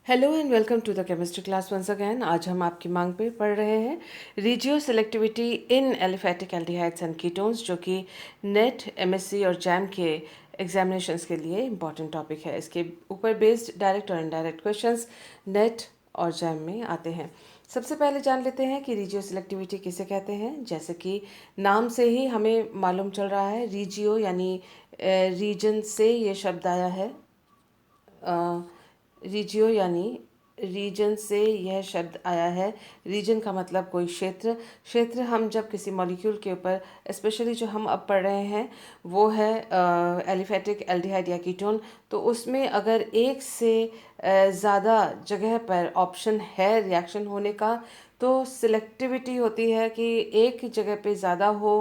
Hello and welcome to the chemistry class once again. आज हम आपकी मांग पे पढ़ रहे हैं regioselectivity in aliphatic aldehydes and ketones, जो कि नेट, एमएससी और जैम के एग्जामिनेशंस के लिए इम्पॉर्टेंट टॉपिक है। इसके ऊपर बेस्ड डायरेक्ट और इनडायरेक्ट क्वेश्चंस नेट और जैम में आते हैं। सबसे पहले जान लेते हैं कि रिजियो सेलेक्टिविटी किसे कहते हैं। जैसे कि नाम से ही हमें मालूम चल रहा है, रिजियो यानी रीजन से ये शब्द आया है। रीजियो यानी रीजन से यह शब्द आया है। रीजन का मतलब कोई क्षेत्र। क्षेत्र हम जब किसी मॉलिक्यूल के ऊपर, स्पेशली जो हम अब पढ़ रहे हैं वो है एलिफेटिक एल्डिहाइड या कीटोन, तो उसमें अगर एक से ज़्यादा जगह पर ऑप्शन है रिएक्शन होने का, तो सिलेक्टिविटी होती है कि एक जगह पे ज़्यादा हो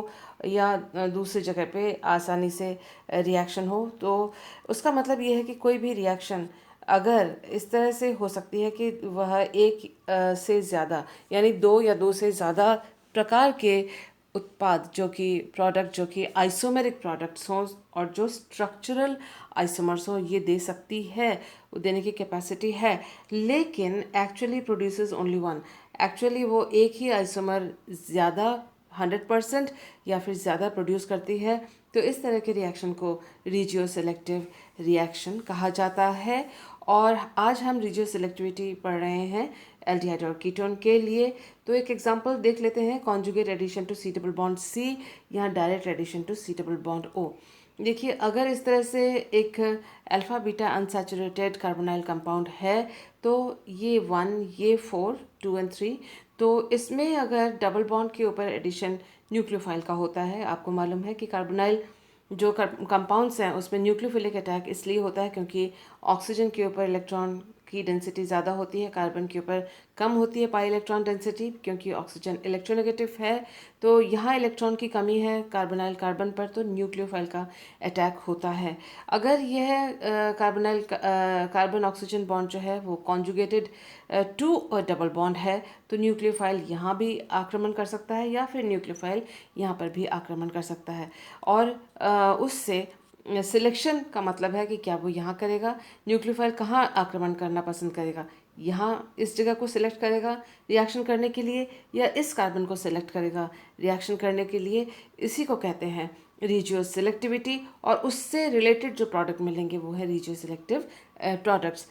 या दूसरी जगह पे आसानी से रिएक्शन हो। तो उसका मतलब ये है कि कोई भी रिएक्शन अगर इस तरह से हो सकती है कि वह एक से ज़्यादा यानी दो या दो से ज़्यादा प्रकार के उत्पाद, जो कि प्रोडक्ट, जो कि आइसोमेरिक प्रोडक्ट्स हों और जो स्ट्रक्चरल आइसोमर्स हों, ये दे सकती है, देने की कैपेसिटी है। लेकिन actually produces only one. Actually वो एक ही आइसोमर ज़्यादा 100% या फिर ज़्यादा प्रोड्यूस करती है। तो इस तरह के रिएक्शन को रिजियो सेलेक्टिव रिएक्शन कहा जाता है। और आज हम रिजियो सेलेक्टिविटी पढ़ रहे हैं एल्डिहाइड और कीटोन के लिए। तो एक एग्जांपल देख लेते हैं, conjugate addition to C double bond C या direct addition to C double bond O. देखिए, अगर इस तरह से एक alpha beta unsaturated carbonyl compound है, तो ये 1, ये 4, 2 एंड 3, तो इसमें अगर डबल बॉन्ड के ऊपर एडिशन न्यूक्लियोफाइल का होता है। आपको मालूम है कि कार्बोनाइल जो कंपाउंड्स हैं उसमें न्यूक्लियोफिलिक अटैक इसलिए होता है क्योंकि ऑक्सीजन के ऊपर इलेक्ट्रॉन की डेंसिटी ज़्यादा होती है, कार्बन के ऊपर कम होती है पाई इलेक्ट्रॉन डेंसिटी, क्योंकि ऑक्सीजन इलेक्ट्रोनेगेटिव है। तो यहाँ इलेक्ट्रॉन की कमी है कार्बोनाइल कार्बन पर, तो न्यूक्लियोफाइल का अटैक होता है। अगर यह कार्बोनाइल कार्बन ऑक्सीजन बॉन्ड जो है वो कॉन्जुगेटेड टू डबल बॉन्ड है, तो न्यूक्लियोफाइल यहाँ भी आक्रमण कर सकता है या फिर न्यूक्लियोफाइल यहाँ पर भी आक्रमण कर सकता है। और उससे सिलेक्शन का मतलब है कि क्या वो यहाँ करेगा, न्यूक्लियोफाइल कहाँ आक्रमण करना पसंद करेगा, यहाँ इस जगह को सिलेक्ट करेगा रिएक्शन करने के लिए, या इस कार्बन को सिलेक्ट करेगा रिएक्शन करने के लिए। इसी को कहते हैं रिजियो सिलेक्टिविटी। और उससे रिलेटेड जो प्रोडक्ट मिलेंगे वो है रिजियो सिलेक्टिव प्रोडक्ट्स।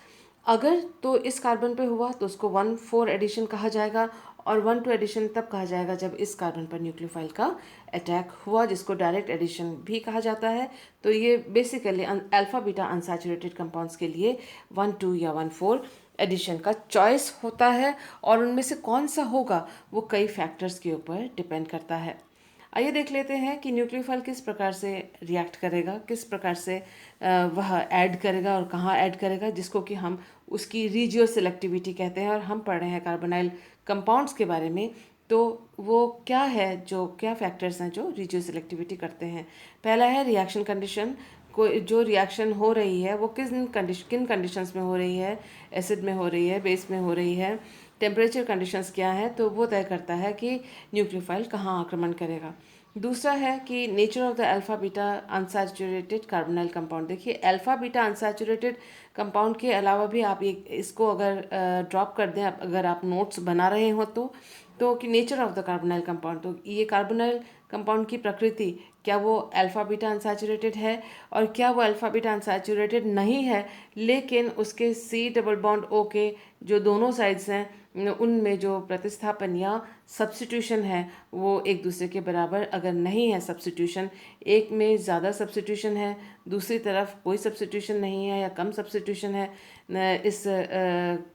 अगर तो इस कार्बन पे हुआ तो उसको 1,4 एडिशन कहा जाएगा, और 1,2 एडिशन तब कहा जाएगा जब इस कार्बन पर न्यूक्लियोफाइल का अटैक हुआ, जिसको डायरेक्ट एडिशन भी कहा जाता है। तो ये basically alpha beta unsaturated compounds के लिए 1,2 या 1,4 एडिशन का चॉइस होता है। और उनमें से कौन सा होगा वो कई फैक्टर्स के ऊपर डिपेंड करता है। आइए देख लेते हैं कि न्यूक्लियोफाइल किस प्रकार से रिएक्ट करेगा, किस प्रकार से वह ऐड करेगा और कहाँ ऐड करेगा, जिसको कि हम उसकी रिजियो सिलेक्टिविटी कहते हैं। और हम पढ़ रहे हैं कार्बोनाइल कंपाउंड्स के बारे में, तो वो क्या है, जो क्या फैक्टर्स हैं जो रिजियो सिलेक्टिविटी करते हैं। पहला है रिएक्शन कंडीशन। कोई जो रिएक्शन हो रही है वो किन कंडीशंस में हो रही है, एसिड में हो रही है, बेस में हो रही है, टेम्परेचर कंडीशंस क्या है, तो वो तय करता है कि न्यूक्लियोफाइल कहाँ आक्रमण करेगा। दूसरा है कि nature of the alpha beta unsaturated carbonyl compound. देखिए, अल्फा बीटा अनसैचुरेटेड कंपाउंड के अलावा भी आप इसको अगर ड्रॉप कर दें, अगर आप नोट्स बना रहे हो तो कि nature of the carbonyl compound, तो ये कार्बोनाइल कंपाउंड की प्रकृति, क्या वो अल्फा बीटा अनसैचुरेटेड है, और क्या वो अल्फा बीटा अनसैचुरेटेड नहीं है लेकिन उसके सी डबल बॉन्ड ओ के जो दोनों साइड्स हैं उनमें जो प्रतिस्थापन या सब्स्टिट्यूशन है वो एक दूसरे के बराबर अगर नहीं है, सब्स्टिट्यूशन एक में ज़्यादा सब्स्टिट्यूशन है, दूसरी तरफ कोई सब्स्टिट्यूशन नहीं है या कम सब्स्टिट्यूशन है,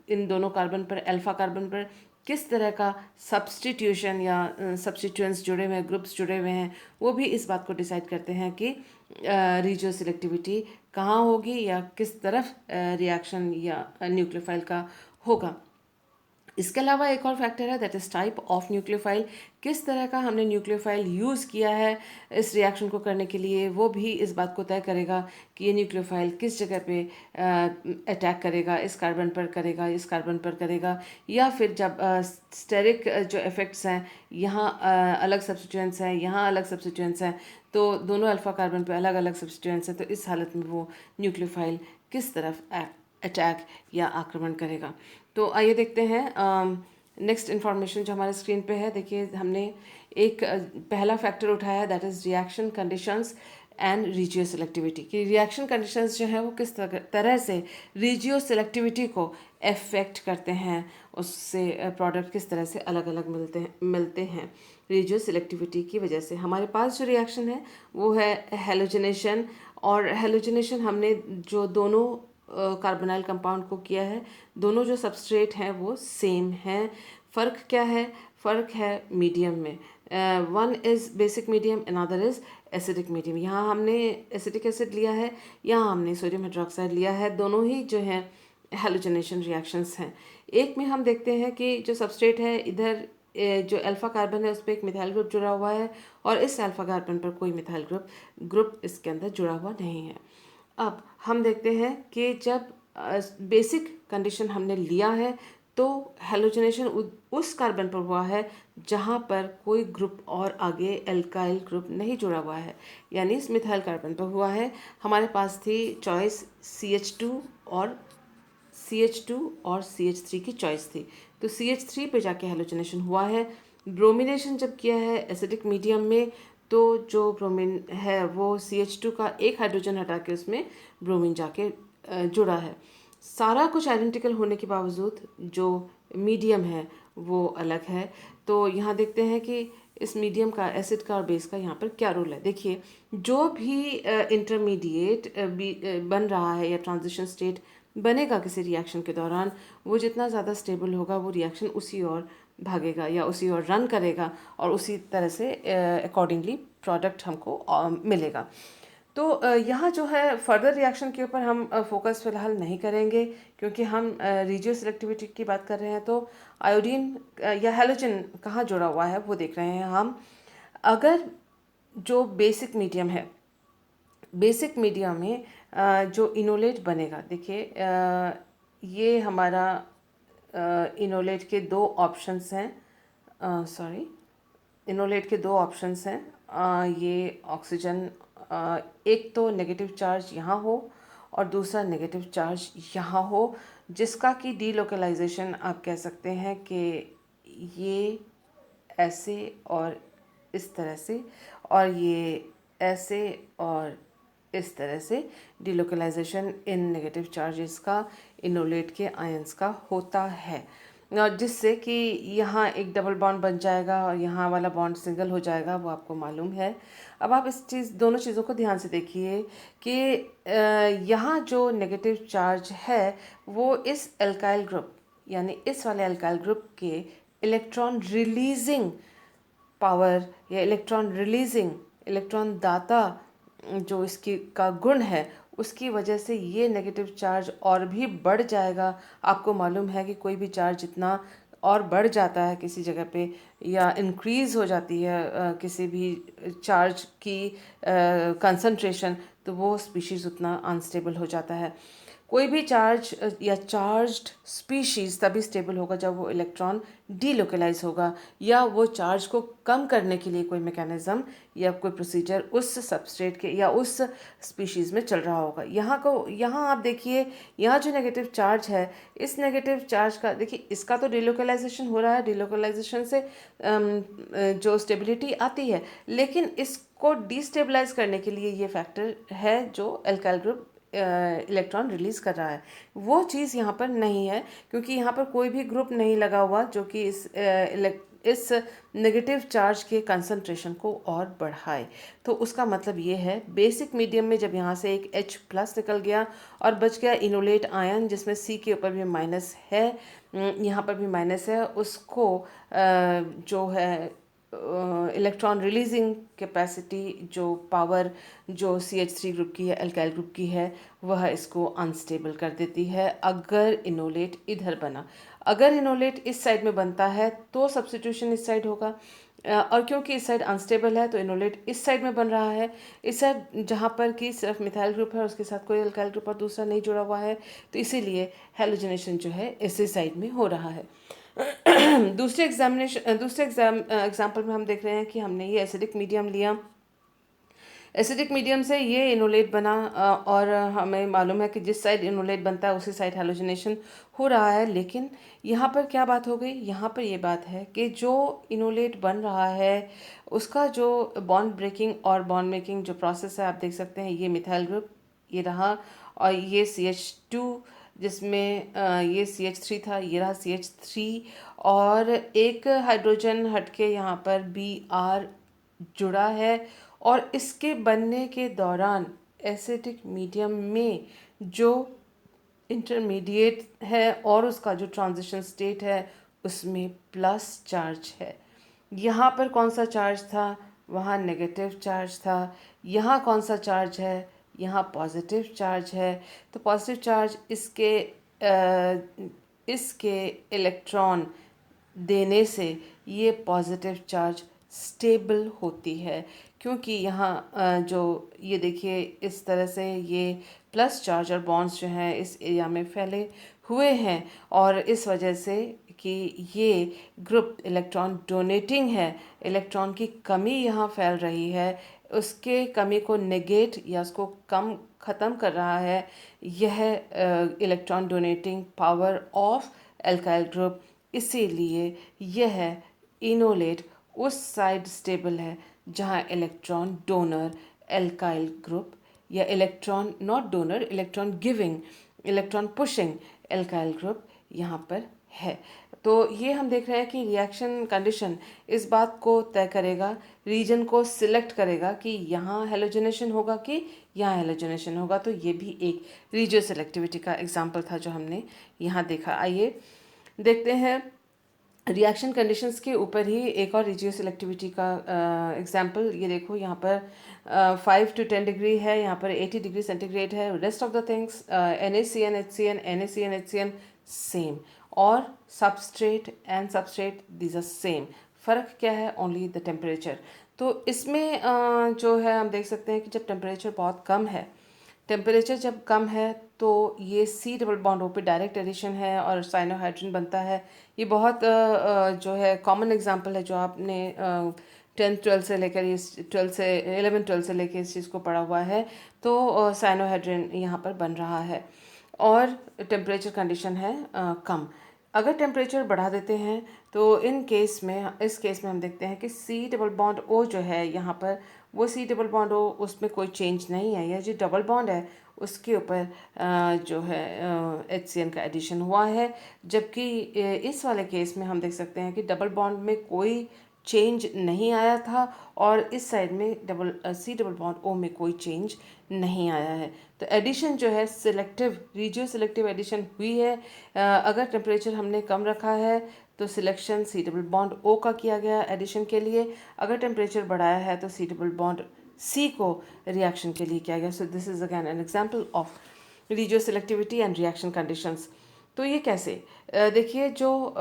इन दोनों कार्बन पर, अल्फा कार्बन पर किस तरह का सब्स्टिट्यूशन या सब्स्टिट्यूएंट्स जुड़े हुए हैं, ग्रुप्स जुड़े हुए हैं, वो भी इस बात को डिसाइड करते हैं कि रिजियो सिलेक्टिविटी कहाँ होगी या किस तरफ रिएक्शन या न्यूक्लियोफाइल का होगा। इसके अलावा एक और फैक्टर है, that is type of nucleophile. किस तरह का हमने न्यूक्लियोफाइल यूज़ किया है इस रिएक्शन को करने के लिए, वो भी इस बात को तय करेगा कि ये न्यूक्लियोफाइल किस जगह पे अटैक करेगा, इस कार्बन पर करेगा, इस कार्बन पर करेगा, या फिर जब स्टेरिक जो इफेक्ट्स हैं, यहाँ अलग सब्स्टिट्यूएंट्स हैं, यहाँ अलग सब्स्टिट्यूएंट्स हैं, तो दोनों अल्फा कार्बन पे अलग अलग सब्स्टिट्यूएंट्स हैं, तो इस हालत में वो न्यूक्लियोफाइल किस तरफ अटैक या आक्रमण करेगा। तो आइए देखते हैं नेक्स्ट इन्फॉर्मेशन जो हमारे स्क्रीन पे है। देखिए हमने एक पहला फैक्टर उठाया, that is reaction conditions and regioselectivity. कि रिएक्शन कंडीशंस जो है वो किस तरह से रीजियो सेलेक्टिविटी को अफेक्ट करते हैं, उससे प्रोडक्ट किस तरह से अलग अलग मिलते हैं रीजियो सेलेक्टिविटी की वजह से। हमारे पास जो रिएक्शन है वो है हेलोजनेशन, और हेलोजनेशन हमने जो दोनों कार्बोनाइल कंपाउंड को किया है, दोनों जो सबस्ट्रेट हैं वो सेम हैं। फ़र्क क्या है? फ़र्क है मीडियम में। One is basic medium, another is acidic medium. यहाँ हमने एसिटिक एसिड लिया है, यहाँ हमने सोडियम हाइड्रोक्साइड लिया है। दोनों ही जो हैं हेलोजनेशन रिएक्शंस हैं। एक में हम देखते हैं कि जो सबस्ट्रेट है, इधर जो अल्फ़ा कार्बन है उस पर एक मिथाइल ग्रुप जुड़ा हुआ है, और इस अल्फ़ा कार्बन पर कोई मिथाइल ग्रुप इसके अंदर जुड़ा हुआ नहीं है। अब हम देखते हैं कि जब बेसिक कंडीशन हमने लिया है तो हेलोजनेशन उस कार्बन पर हुआ है जहाँ पर कोई ग्रुप और आगे एल्काइल ग्रुप नहीं जुड़ा हुआ है, यानी इस मिथाइल कार्बन पर हुआ है। हमारे पास थी चॉइस CH2 और CH3 की चॉइस थी, तो CH3 पे जाके हेलोजनेशन हुआ है। ब्रोमिनेशन जब किया है एसिडिक मीडियम में, तो जो ब्रोमीन है वो CH2 का एक हाइड्रोजन हटा के उसमें ब्रोमीन जाके जुड़ा है। सारा कुछ आइडेंटिकल होने के बावजूद जो मीडियम है वो अलग है। तो यहाँ देखते हैं कि इस मीडियम का, एसिड का और बेस का यहाँ पर क्या रोल है। देखिए जो भी इंटरमीडिएट बन रहा है या ट्रांजिशन स्टेट बनेगा किसी रिएक्शन के दौरान, वो जितना ज़्यादा स्टेबल होगा वो रिएक्शन उसी ओर भागेगा या उसी ओर रन करेगा, और उसी तरह से अकॉर्डिंगली प्रोडक्ट हमको मिलेगा। तो यहाँ जो है फर्दर रिएक्शन के ऊपर हम फोकस फिलहाल नहीं करेंगे, क्योंकि हम रीजियो सेलेक्टिविटी की बात कर रहे हैं। तो आयोडीन या हैलोजन कहाँ जुड़ा हुआ है वो देख रहे हैं हम। अगर जो बेसिक मीडियम है, बेसिक मीडियम में जो इनोलेट बनेगा, देखिए ये हमारा इनोलेट के दो ऑप्शंस हैं, सॉरी, इनोलेट के दो ऑप्शंस हैं। ये ऑक्सीजन, एक तो नेगेटिव चार्ज यहाँ हो और दूसरा नेगेटिव चार्ज यहाँ हो, जिसका कि डीलोकलाइजेशन आप कह सकते हैं कि ये ऐसे और इस तरह से, और ये ऐसे और इस तरह से डीलोकलाइजेशन इन नेगेटिव चार्जेस का इनोलेट के आयंस का होता है, और जिससे कि यहाँ एक डबल बॉन्ड बन जाएगा और यहाँ वाला बॉन्ड सिंगल हो जाएगा, वो आपको मालूम है। अब आप इस दोनों चीज़ों को ध्यान से देखिए कि यहाँ जो नेगेटिव चार्ज है वो इस एल्काइल ग्रुप, यानी इस वाले एल्काइल ग्रुप के इलेक्ट्रॉन रिलीजिंग पावर या इलेक्ट्रॉन दाता जो इसकी का गुण है, उसकी वजह से ये नेगेटिव चार्ज और भी बढ़ जाएगा। आपको मालूम है कि कोई भी चार्ज जितना और बढ़ जाता है किसी जगह पे, या इंक्रीज़ हो जाती है किसी भी चार्ज की कंसंट्रेशन, तो वो स्पीशीज़ उतना अनस्टेबल हो जाता है। कोई भी चार्ज या चार्ज्ड स्पीशीज़ तभी स्टेबल होगा जब वो इलेक्ट्रॉन डीलोकलाइज होगा, या वो चार्ज को कम करने के लिए कोई मैकेनिज़्म या कोई प्रोसीजर उस सबस्ट्रेट के या उस स्पीशीज़ में चल रहा होगा। यहाँ आप देखिए, यहाँ जो नेगेटिव चार्ज है, इस नेगेटिव चार्ज का देखिए, इसका तो डीलोकलाइजेशन हो रहा है, डीलोकलाइजेशन से जो स्टेबिलिटी आती है, लेकिन इसको डिस्टेबलाइज करने के लिए ये फैक्टर है जो एल्काइल ग्रुप इलेक्ट्रॉन रिलीज़ कर रहा है, वो चीज़ यहाँ पर नहीं है, क्योंकि यहाँ पर कोई भी ग्रुप नहीं लगा हुआ जो कि इस नेगेटिव चार्ज के कंसंट्रेशन को और बढ़ाए। तो उसका मतलब ये है, बेसिक मीडियम में जब यहाँ से एक H+ निकल गया और बच गया इनोलेट आयन, जिसमें C के ऊपर भी माइनस है, यहाँ पर भी माइनस है, उसको जो है इलेक्ट्रॉन रिलीजिंग कैपेसिटी, जो पावर जो CH3 ग्रुप की है, एल्काइल ग्रुप की है, वह इसको अनस्टेबल कर देती है। अगर इनोलेट इधर बना, अगर इनोलेट इस साइड में बनता है तो सब्स्टिट्यूशन इस साइड होगा, और क्योंकि इस साइड अनस्टेबल है तो इनोलेट इस साइड में बन रहा है। इस साइड जहाँ पर कि सिर्फ मिथाइल ग्रुप है, उसके साथ कोई एल्काइल ग्रुप और दूसरा नहीं जुड़ा हुआ है, तो इसीलिए हेलोजनेशन जो है इसी साइड में हो रहा है। दूसरे एग्जाम्पल में हम देख रहे हैं कि हमने ये एसिडिक मीडियम लिया, एसिडिक मीडियम से ये इनोलेट बना और हमें मालूम है कि जिस साइड इनोलेट बनता है उसी साइड हैलोजिनेशन हो रहा है। लेकिन यहाँ पर क्या बात हो गई, यहाँ पर ये बात है कि जो इनोलेट बन रहा है उसका जो बॉन्ड ब्रेकिंग और बॉन्ड मेकिंग जो प्रोसेस है, आप देख सकते हैं ये मिथाइल ग्रुप ये रहा, और ये CH2 जिसमें ये CH3 था, ये रहा CH3, और एक हाइड्रोजन हटके यहाँ पर Br जुड़ा है। और इसके बनने के दौरान एसिडिक मीडियम में जो इंटरमीडिएट है और उसका जो ट्रांजिशन स्टेट है उसमें प्लस चार्ज है। यहाँ पर कौन सा चार्ज था, वहाँ नेगेटिव चार्ज था। यहाँ कौन सा चार्ज है, यहाँ पॉजिटिव चार्ज है। तो पॉजिटिव चार्ज इसके इलेक्ट्रॉन देने से ये पॉजिटिव चार्ज स्टेबल होती है, क्योंकि यहाँ जो ये देखिए इस तरह से ये प्लस चार्ज और बॉन्ड्स जो हैं इस एरिया में फैले हुए हैं, और इस वजह से कि ये ग्रुप इलेक्ट्रॉन डोनेटिंग है, इलेक्ट्रॉन की कमी यहाँ फैल रही है, उसके कमी को नेगेट या उसको कम ख़त्म कर रहा है यह electron donating power of alkyl group. इसीलिए यह इनोलेट उस साइड स्टेबल है जहाँ इलेक्ट्रॉन डोनर एल्काइल ग्रुप, या electron not donor, electron giving, electron pushing alkyl group यहाँ पर है। तो ये हम देख रहे हैं कि रिएक्शन कंडीशन इस बात को तय करेगा, रीजन को सिलेक्ट करेगा कि यहाँ हेलोजनेशन होगा कि यहाँ हेलोजनेशन होगा। तो ये भी एक रीजियो सेलेक्टिविटी का एग्जाम्पल था जो हमने यहाँ देखा। आइए देखते हैं रिएक्शन कंडीशंस के ऊपर ही एक और रीजियो सिलेक्टिविटी का एग्जांपल। ये देखो यहाँ पर 5 to 10 डिग्री है, यहाँ पर 80 डिग्री सेंटीग्रेड है। Rest of the things NaCN HCN NaCN HCN same, और substrate and substrate these are same. फ़र्क क्या है, ओनली द टेम्परेचर। तो इसमें जो है हम देख सकते हैं कि जब टेम्परेचर बहुत कम है, टेम्परेचर जब कम है तो ये C डबल बॉन्ड O पे डायरेक्ट एडिशन है और साइनोहाइड्रोजन बनता है। ये बहुत जो है कॉमन एग्जांपल है जो आपने 10th 12th से लेकर इस 12th से 11th 12th से लेकर इस चीज़ को पढ़ा हुआ है। तो साइनोहाइड्रोजन यहाँ पर बन रहा है और टेम्परेचर कंडीशन है कम। अगर टेम्परेचर बढ़ा देते हैं तो इस केस में हम देखते हैं कि C डबल बॉन्ड O जो है यहाँ पर, वो C डबल बॉन्ड O उसमें कोई चेंज नहीं है। यह जो डबल बॉन्ड है उसके ऊपर जो है HCN का एडिशन हुआ है, जबकि इस वाले केस में हम देख सकते हैं कि डबल बॉन्ड में कोई चेंज नहीं आया था और इस साइड में C डबल बॉन्ड O में कोई चेंज नहीं आया है। तो एडिशन जो है सिलेक्टिव, रीजियो सिलेक्टिव एडिशन हुई है। अगर टेम्परेचर हमने कम रखा है तो selection C double bond O का किया गया एडिशन के लिए, अगर टेम्परेचर बढ़ाया है तो C को रिएक्शन के लिए किया गया। So this is again an example of regioselectivity and reaction conditions. तो ये कैसे, देखिए जो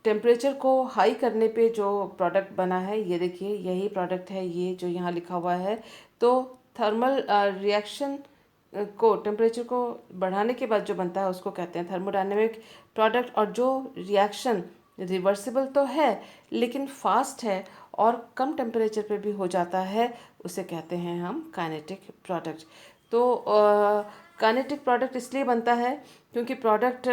टेम्परेचर को हाई करने पे जो प्रोडक्ट बना है, ये देखिए यही प्रोडक्ट है, ये जो यहाँ लिखा हुआ है। तो थर्मल रिएक्शन को टेम्परेचर को बढ़ाने के बाद जो बनता है उसको कहते हैं थर्मोडायनेमिक प्रोडक्ट, और जो रिएक्शन रिवर्सिबल तो है लेकिन फास्ट है और कम टेम्परेचर पे भी हो जाता है, उसे कहते हैं हम काइनेटिक प्रोडक्ट। तो काइनेटिक प्रोडक्ट इसलिए बनता है क्योंकि प्रोडक्ट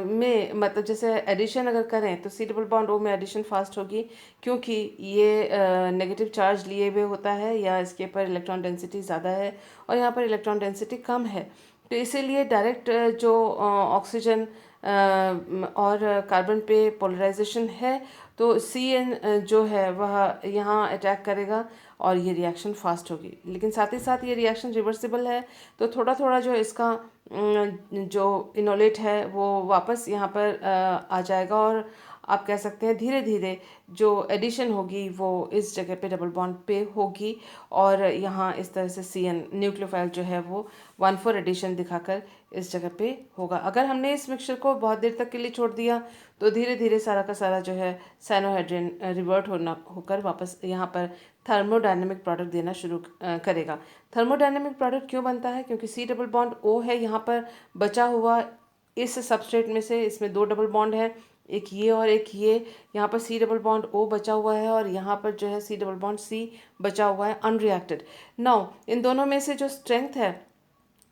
में मतलब जैसे एडिशन अगर करें तो C डबल बॉन्ड O में एडिशन फास्ट होगी, क्योंकि ये नेगेटिव चार्ज लिए हुए होता है या इसके ऊपर इलेक्ट्रॉन डेंसिटी ज़्यादा है और यहाँ पर इलेक्ट्रॉन डेंसिटी कम है। तो इसीलिए डायरेक्ट जो ऑक्सीजन और कार्बन पे पोलराइजेशन है तो CN जो है वह यहाँ अटैक करेगा और ये रिएक्शन फास्ट होगी। लेकिन साथ ही साथ ये रिएक्शन रिवर्सिबल है, तो थोड़ा थोड़ा जो इसका जो इनोलेट है वो वापस यहाँ पर आ जाएगा और आप कह सकते हैं धीरे धीरे जो एडिशन होगी वो इस जगह पे डबल बॉन्ड पे होगी और यहाँ इस तरह से CN न्यूक्लियोफाइल जो है वो 1,4 एडिशन दिखाकर इस जगह पे होगा। अगर हमने इस मिक्सचर को बहुत देर तक के लिए छोड़ दिया तो धीरे धीरे सारा का सारा जो है साइनोहाइड्रिन रिवर्ट होकर वापस यहाँ पर थर्मोडायनेमिक प्रोडक्ट देना शुरू करेगा। थर्मोडायनेमिक प्रोडक्ट क्यों बनता है, क्योंकि C डबल बॉन्ड O है यहाँ पर बचा हुआ इस सबस्ट्रेट में से, इसमें 2 डबल बॉन्ड है, एक ये और एक ये, यहाँ पर C डबल बॉन्ड O बचा हुआ है और यहाँ पर जो है C डबल बॉन्ड C बचा हुआ है अनरिएक्टेड। नाउ इन दोनों में से जो स्ट्रेंथ है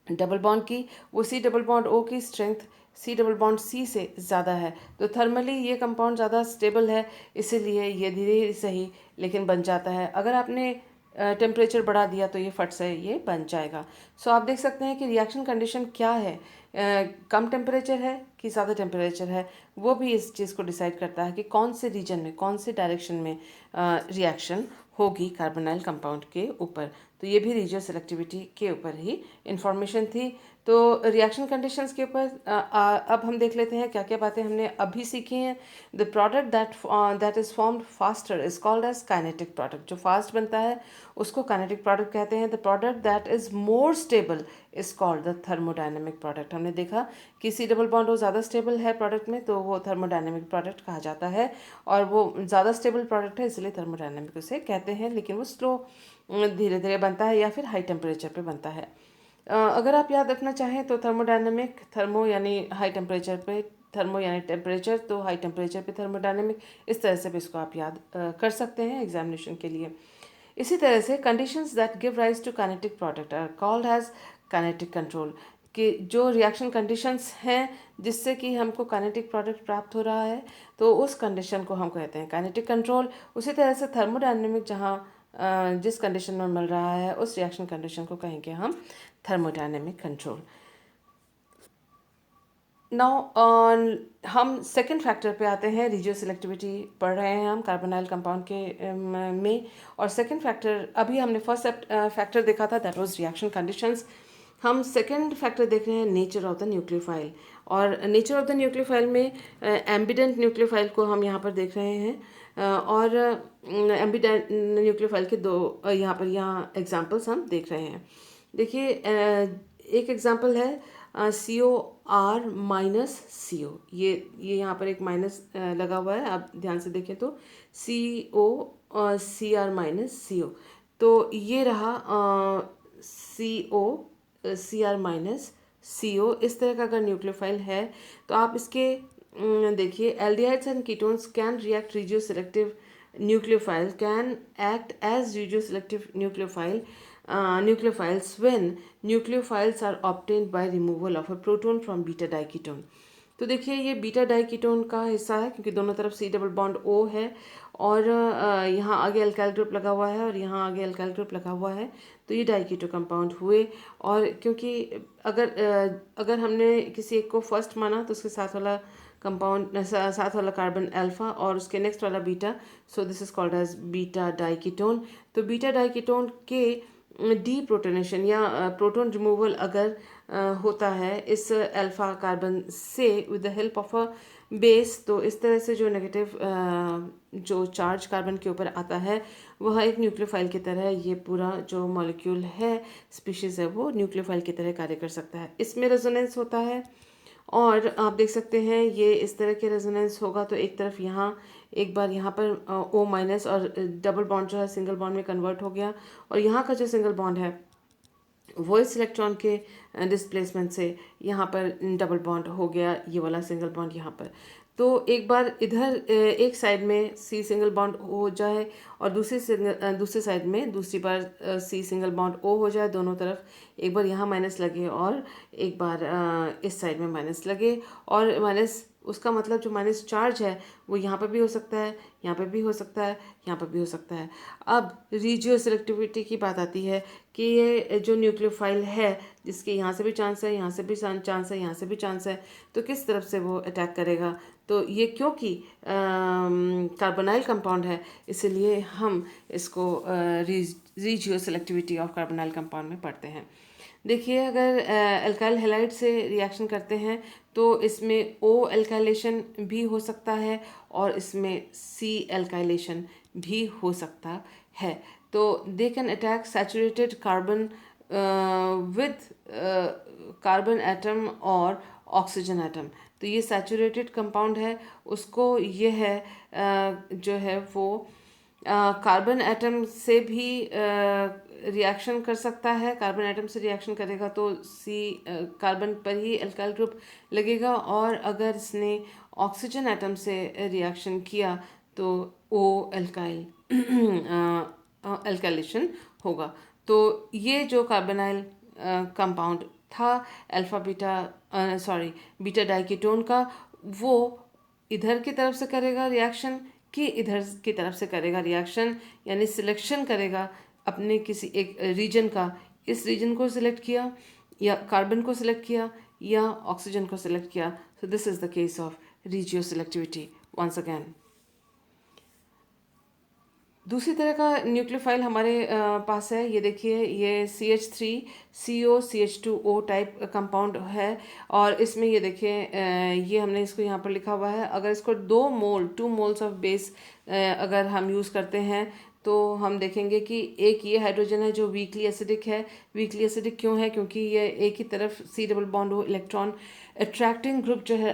डबल बॉन्ड की, वो C डबल बॉन्ड O की strength C double bond C से ज़्यादा है। तो थर्मली ये कंपाउंड ज़्यादा स्टेबल है, इसीलिए ये धीरे धीरे सही लेकिन बन जाता है। अगर आपने टेम्परेचर बढ़ा दिया तो ये फट से ये बन जाएगा। सो आप देख सकते हैं कि रिएक्शन कंडीशन क्या है, कम टेम्परेचर है कि ज़्यादा टेम्परेचर है, वो भी इस चीज़ को डिसाइड करता है कि कौन से रीजन में, कौन से डायरेक्शन में रिएक्शन होगी कार्बोनाइल कंपाउंड के ऊपर। तो ये भी रिजियो सेलेक्टिविटी के ऊपर ही इंफॉर्मेशन थी। तो रिएक्शन कंडीशंस के ऊपर अब हम देख लेते हैं क्या क्या बातें हमने अभी सीखी हैं। The product that is formed faster is called as kinetic product. जो फास्ट बनता है उसको काइनेटिक प्रोडक्ट कहते हैं। The product that is more stable is called the thermodynamic product. हमने देखा कि C डबल बॉन्ड वो ज़्यादा स्टेबल है प्रोडक्ट में, तो वो थर्मोडायनेमिक प्रोडक्ट कहा जाता है, और वो ज़्यादा स्टेबल प्रोडक्ट है इसलिए थर्मोडायनेमिक उसे कहते हैं। लेकिन वो स्लो धीरे धीरे बनता है या फिर हाई टेम्परेचर पे बनता है। अगर आप याद रखना चाहें तो थर्मोडायनेमिक, थर्मो यानी हाई टेम्परेचर पे, थर्मो यानी टेम्परेचर, तो हाई टेम्परेचर पे थर्मोडायनेमिक, इस तरह से भी इसको आप याद कर सकते हैं एग्जामिनेशन के लिए। इसी तरह से conditions that give rise to kinetic product are called as kinetic control. कि जो रिएक्शन कंडीशंस हैं जिससे कि हमको काइनेटिक प्रोडक्ट प्राप्त हो रहा है, तो उस कंडीशन को हम कहते हैं काइनेटिक कंट्रोल। उसी तरह से थर्मोडायनेमिक, जहाँ जिस कंडीशन में मिल रहा है उस रिएक्शन कंडीशन को कहेंगे हम थर्मोडायनेमिक कंट्रोल। नाउ हम सेकंड फैक्टर पे आते हैं। रिजियो सिलेक्टिविटी पढ़ रहे हैं हम कार्बोनाइल कंपाउंड के में, और सेकंड फैक्टर, अभी हमने फर्स्ट फैक्टर देखा था दैट वाज रिएक्शन कंडीशंस। हम सेकंड फैक्टर देख रहे हैं नेचर ऑफ द न्यूक्लियोफाइल। और नेचर ऑफ द न्यूक्लियोफाइल में एम्बिडेंट न्यूक्लियोफाइल को हम यहाँ पर देख रहे हैं, और एम्बिडेंट न्यूक्लियोफाइल के दो यहाँ एग्जांपल्स हम देख रहे हैं। देखिए एक एग्जांपल है CO R-CO। ये यहाँ पर एक माइनस लगा हुआ है, आप ध्यान से देखें तो COCR-CO। तो ये रहा COCR-CO। इस तरह का अगर न्यूक्लियोफाइल है तो आप इसके देखिए aldehydes and ketones can react regioselective nucleophile can act as regioselective nucleophiles when nucleophiles are obtained by removal of a proton from beta diketone। तो देखिए ये बीटा डाइकीटोन का हिस्सा है क्योंकि दोनों तरफ C डबल बॉन्ड O है, और यहाँ आगे अल्काइल ग्रुप लगा हुआ है और यहाँ आगे अल्काइल ग्रुप लगा हुआ है, तो ये डाइकीटो कंपाउंड हुए। और क्योंकि अगर हमने किसी एक को फर्स्ट माना तो उसके साथ वाला कंपाउंड, साथ वाला कार्बन अल्फा और उसके नेक्स्ट वाला beta, so this is called as beta diketone. तो बीटा डाइकीटोन के डी प्रोटोनेशन या प्रोटोन रिमूवल अगर होता है इस अल्फा कार्बन से with the help of a base, तो इस तरह से जो नेगेटिव जो चार्ज कार्बन के ऊपर आता है वह एक न्यूक्लियोफाइल की तरह, ये पूरा जो मॉलिक्यूल है, स्पीशीज है, वो न्यूक्लियोफाइल की तरह कार्य कर सकता है। इसमें रेजोनेंस होता है और आप देख सकते हैं ये इस तरह के रेजोनेंस होगा तो एक तरफ यहाँ, एक बार यहाँ पर O माइनस और डबल बॉन्ड जो है सिंगल बॉन्ड में कन्वर्ट हो गया, और यहाँ का जो सिंगल बॉन्ड है वो इस इलेक्ट्रॉन के डिस्प्लेसमेंट से यहाँ पर डबल बॉन्ड हो गया, ये वाला सिंगल बॉन्ड यहाँ पर। तो एक बार इधर एक साइड में C सिंगल बॉन्ड हो जाए और दूसरी साइड में दूसरी बार C सिंगल बॉन्ड O हो जाए, दोनों तरफ एक बार यहाँ माइनस लगे और एक बार इस साइड में माइनस लगे, और माइनस उसका मतलब जो माइनस चार्ज है वो यहाँ पर भी हो सकता है, यहाँ पर भी हो सकता है, यहाँ पर भी हो सकता है। अब रिजियो सिलेक्टिविटी की बात आती है कि ये जो न्यूक्लियोफाइल है जिसके यहाँ से भी चांस है, यहाँ से भी चांस है, यहाँ से भी चांस है, तो किस तरफ से वो अटैक करेगा। तो ये क्योंकि कार्बोनाइल कंपाउंड है इसलिए हम इसको regio selectivity of carbonyl compound में पढ़ते हैं। देखिए अगर अल्काइल हैलाइड से रिएक्शन करते हैं तो इसमें O एल्काइलेशन भी हो सकता है और इसमें C एल्काइलेशन भी हो सकता है। तो they can attack saturated carbon with carbon atom और ऑक्सीजन एटम। तो ये सैचुरेटेड कंपाउंड है, उसको ये है जो है वो कार्बन एटम से भी रिएक्शन कर सकता है। कार्बन एटम से रिएक्शन करेगा तो कार्बन पर ही एल्काइल ग्रुप लगेगा, और अगर इसने ऑक्सीजन एटम से रिएक्शन किया तो ओ एल्काइल एल्काइलेशन होगा। तो ये जो कार्बोनाइल कंपाउंड था अल्फा बीटा बीटा डाइकीटोन का, वो इधर की तरफ से करेगा रिएक्शन कि इधर की तरफ से करेगा रिएक्शन, यानी सिलेक्शन करेगा अपने किसी एक रीजन का। इस रीजन को सिलेक्ट किया, या कार्बन को सिलेक्ट किया, या ऑक्सीजन को सिलेक्ट किया। So this is the case of regioselectivity once again. दूसरी तरह का न्यूक्लियोफाइल हमारे पास है। ये देखिए, ये CH3CO टाइप कंपाउंड है, और इसमें ये देखिए ये हमने इसको यहाँ पर लिखा हुआ है। अगर इसको 2 मोल्स ऑफ बेस अगर हम यूज़ करते हैं तो हम देखेंगे कि एक ये हाइड्रोजन है जो वीकली एसिडिक है। वीकली एसिडिक क्यों है? क्योंकि ये एक ही तरफ C डबल बॉन्ड हो, इलेक्ट्रॉन अट्रैक्टिंग ग्रुप जो है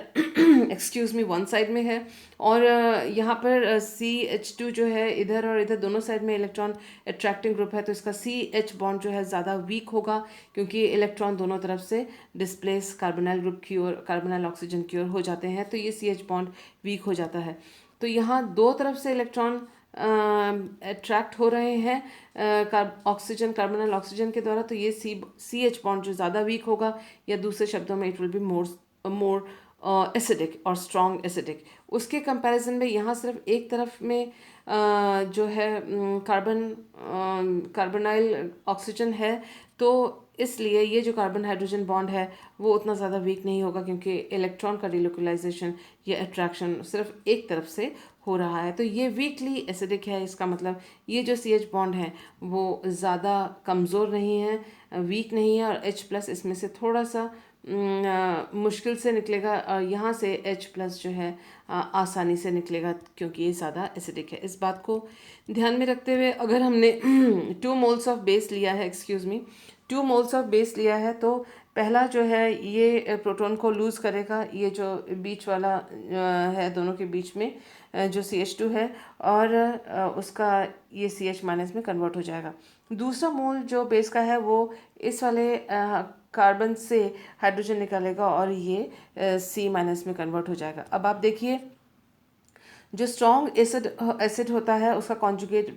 एक्सक्यूज मी वन साइड में है, और यहाँ पर CH2 जो है इधर और इधर दोनों साइड में इलेक्ट्रॉन अट्रैक्टिंग ग्रुप है, तो इसका CH बॉन्ड जो है ज़्यादा वीक होगा, क्योंकि इलेक्ट्रॉन दोनों तरफ से डिस्प्लेस कार्बोनाइल ग्रुप की ओर, कार्बोनाइल ऑक्सीजन की ओर हो जाते हैं, तो ये CH बॉन्ड वीक हो जाता है। तो यहाँ दो तरफ से इलेक्ट्रॉन अट्रैक्ट हो रहे हैं ऑक्सीजन, कार्बोनाइल ऑक्सीजन के द्वारा, तो ये CH बॉन्ड जो ज़्यादा वीक होगा, या दूसरे शब्दों में it will be more acidic और स्ट्रॉन्ग एसिडिक। उसके कंपैरिजन में यहाँ सिर्फ एक तरफ में जो है कार्बोनाइल ऑक्सीजन है, तो इसलिए ये जो कार्बन हाइड्रोजन बॉन्ड है वो उतना ज़्यादा वीक नहीं होगा, क्योंकि इलेक्ट्रॉन का रिलोकलाइजेशन या अट्रैक्शन सिर्फ एक तरफ से हो रहा है। तो ये वीकली एसिडिक है। इसका मतलब ये जो CH बॉन्ड है वो ज़्यादा कमज़ोर नहीं है, वीक नहीं है, और H+ इसमें से थोड़ा सा मुश्किल से निकलेगा। यहाँ से H+ जो है आसानी से निकलेगा, क्योंकि ये ज़्यादा एसिडिक है। इस बात को ध्यान में रखते हुए अगर हमने 2 मोल्स ऑफ बेस लिया है, 2 मोल्स ऑफ बेस लिया है, तो पहला जो है ये प्रोटॉन को लूज़ करेगा, ये जो बीच वाला है दोनों के बीच में जो CH2 है, और उसका ये CH- में कन्वर्ट हो जाएगा। दूसरा मोल जो बेस का है वो इस वाले कार्बन से हाइड्रोजन निकालेगा, और ये C- में कन्वर्ट हो जाएगा। अब आप देखिए, जो स्ट्रॉन्ग एसिड होता है उसका कॉन्जुगेट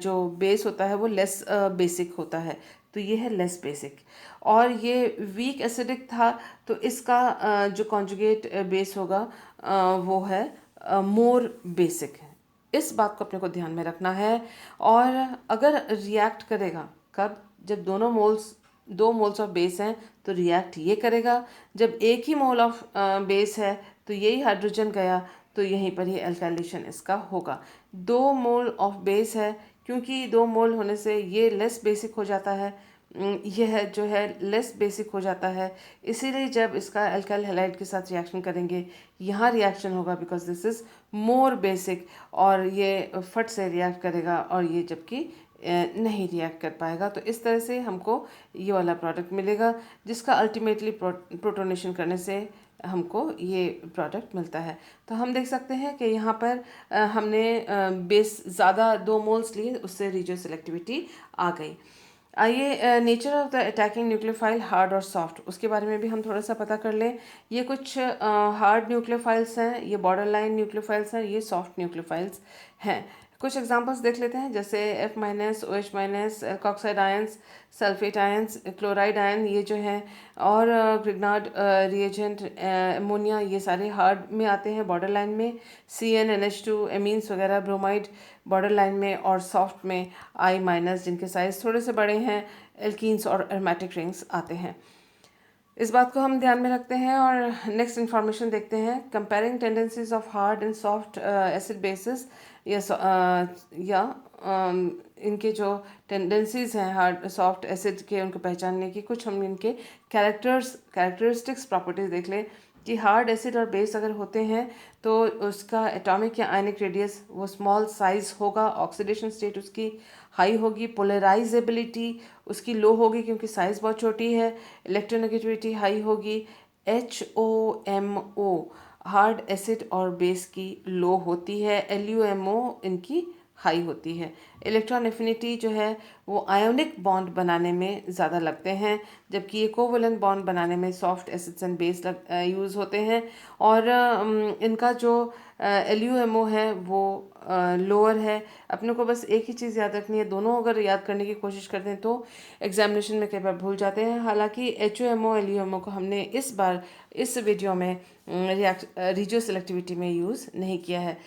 जो बेस होता है वो लेस बेसिक होता है, तो ये है लेस बेसिक। और ये वीक एसिडिक था, तो इसका जो कॉन्जुगेट बेस होगा वो है मोर बेसिक। इस बात को अपने को ध्यान में रखना है। और अगर रिएक्ट करेगा कब? जब 2 मोल्स ऑफ बेस हैं तो रिएक्ट ये करेगा। जब एक ही मोल ऑफ बेस है तो यही हाइड्रोजन गया, तो यहीं पर ही एल्काइलेशन इसका होगा। 2 मोल ऑफ बेस है, क्योंकि 2 मोल होने से ये लेस बेसिक हो जाता है, यह जो है लेस बेसिक हो जाता है। इसीलिए जब इसका अल्काइल हैलाइड के साथ रिएक्शन करेंगे यहाँ रिएक्शन होगा, because this is more basic, और ये फट से रिएक्ट करेगा, और ये जबकि नहीं रिएक्ट कर पाएगा। तो इस तरह से हमको ये वाला प्रोडक्ट मिलेगा, जिसका अल्टीमेटली प्रोटोनेशन करने से हमको ये प्रोडक्ट मिलता है। तो हम देख सकते हैं कि यहाँ पर हमने बेस ज़्यादा 2 मोल्स लिए, उससे रिजियो सिलेक्टिविटी आ गई। आइए nature of the attacking nucleophile, hard और सॉफ्ट, उसके बारे में भी हम थोड़ा सा पता कर लें। ये कुछ हार्ड न्यूक्लियोफाइल्स हैं, ये बॉर्डर लाइन न्यूक्लियोफाइल्स हैं, ये सॉफ्ट न्यूक्लियोफाइल्स हैं। कुछ एग्जांपल्स देख लेते हैं, जैसे F-, OH-, alkoxide ions, sulphate ions, chloride ion, ये जो हैं, और ग्रिग्नार्ड रिएजेंट, अमोनिया, ये सारे हार्ड में आते हैं, बॉर्डर लाइन में। CnNH2, एमीन्स वगैरह, ब्रोमाइड बॉर्डर लाइन में, और सॉफ्ट में I-, जिनके साइज थोड़े से बड़े हैं, एल्कीन्स और एरोमेटिक रिंग्स आते हैं। इस बात को हम ध्यान में रखते हैं, और नेक्स्ट इन्फॉर्मेशन देखते हैं। Comparing tendencies of hard and soft acid basis, या इनके जो टेंडेंसीज हैं हार्ड सॉफ्ट एसिड के, उनको पहचानने की कुछ हम इनके कैरेक्टरिस्टिक्स प्रॉपर्टीज देख लें कि हार्ड एसिड और बेस अगर होते हैं तो उसका एटॉमिक या आयनिक रेडियस वो स्मॉल साइज होगा, ऑक्सीडेशन स्टेट उसकी हाई होगी, पोलराइजेबिलिटी उसकी लो होगी क्योंकि साइज बहुत छोटी है, इलेक्ट्रोनेगेटिविटी हाई होगी, HOMO हार्ड एसिड और बेस की लो होती है, LUMO इनकी हाई होती है। इलेक्ट्रॉन एफिनिटी जो है वो आयोनिक बॉन्ड बनाने में ज़्यादा लगते हैं, जबकि ये कोवलेंट बॉन्ड बनाने में soft acids and base use होते हैं। और इनका जो LUMO है वो लोअर है। अपने को बस एक ही चीज़ याद रखनी है, दोनों अगर याद करने की कोशिश करते हैं तो एग्जामिनेशन में कई बार भूल जाते हैं। हालांकि HOMO LUMO को हमने इस बार इस वीडियो में रिजियो सेलेक्टिविटी में यूज़ नहीं किया है।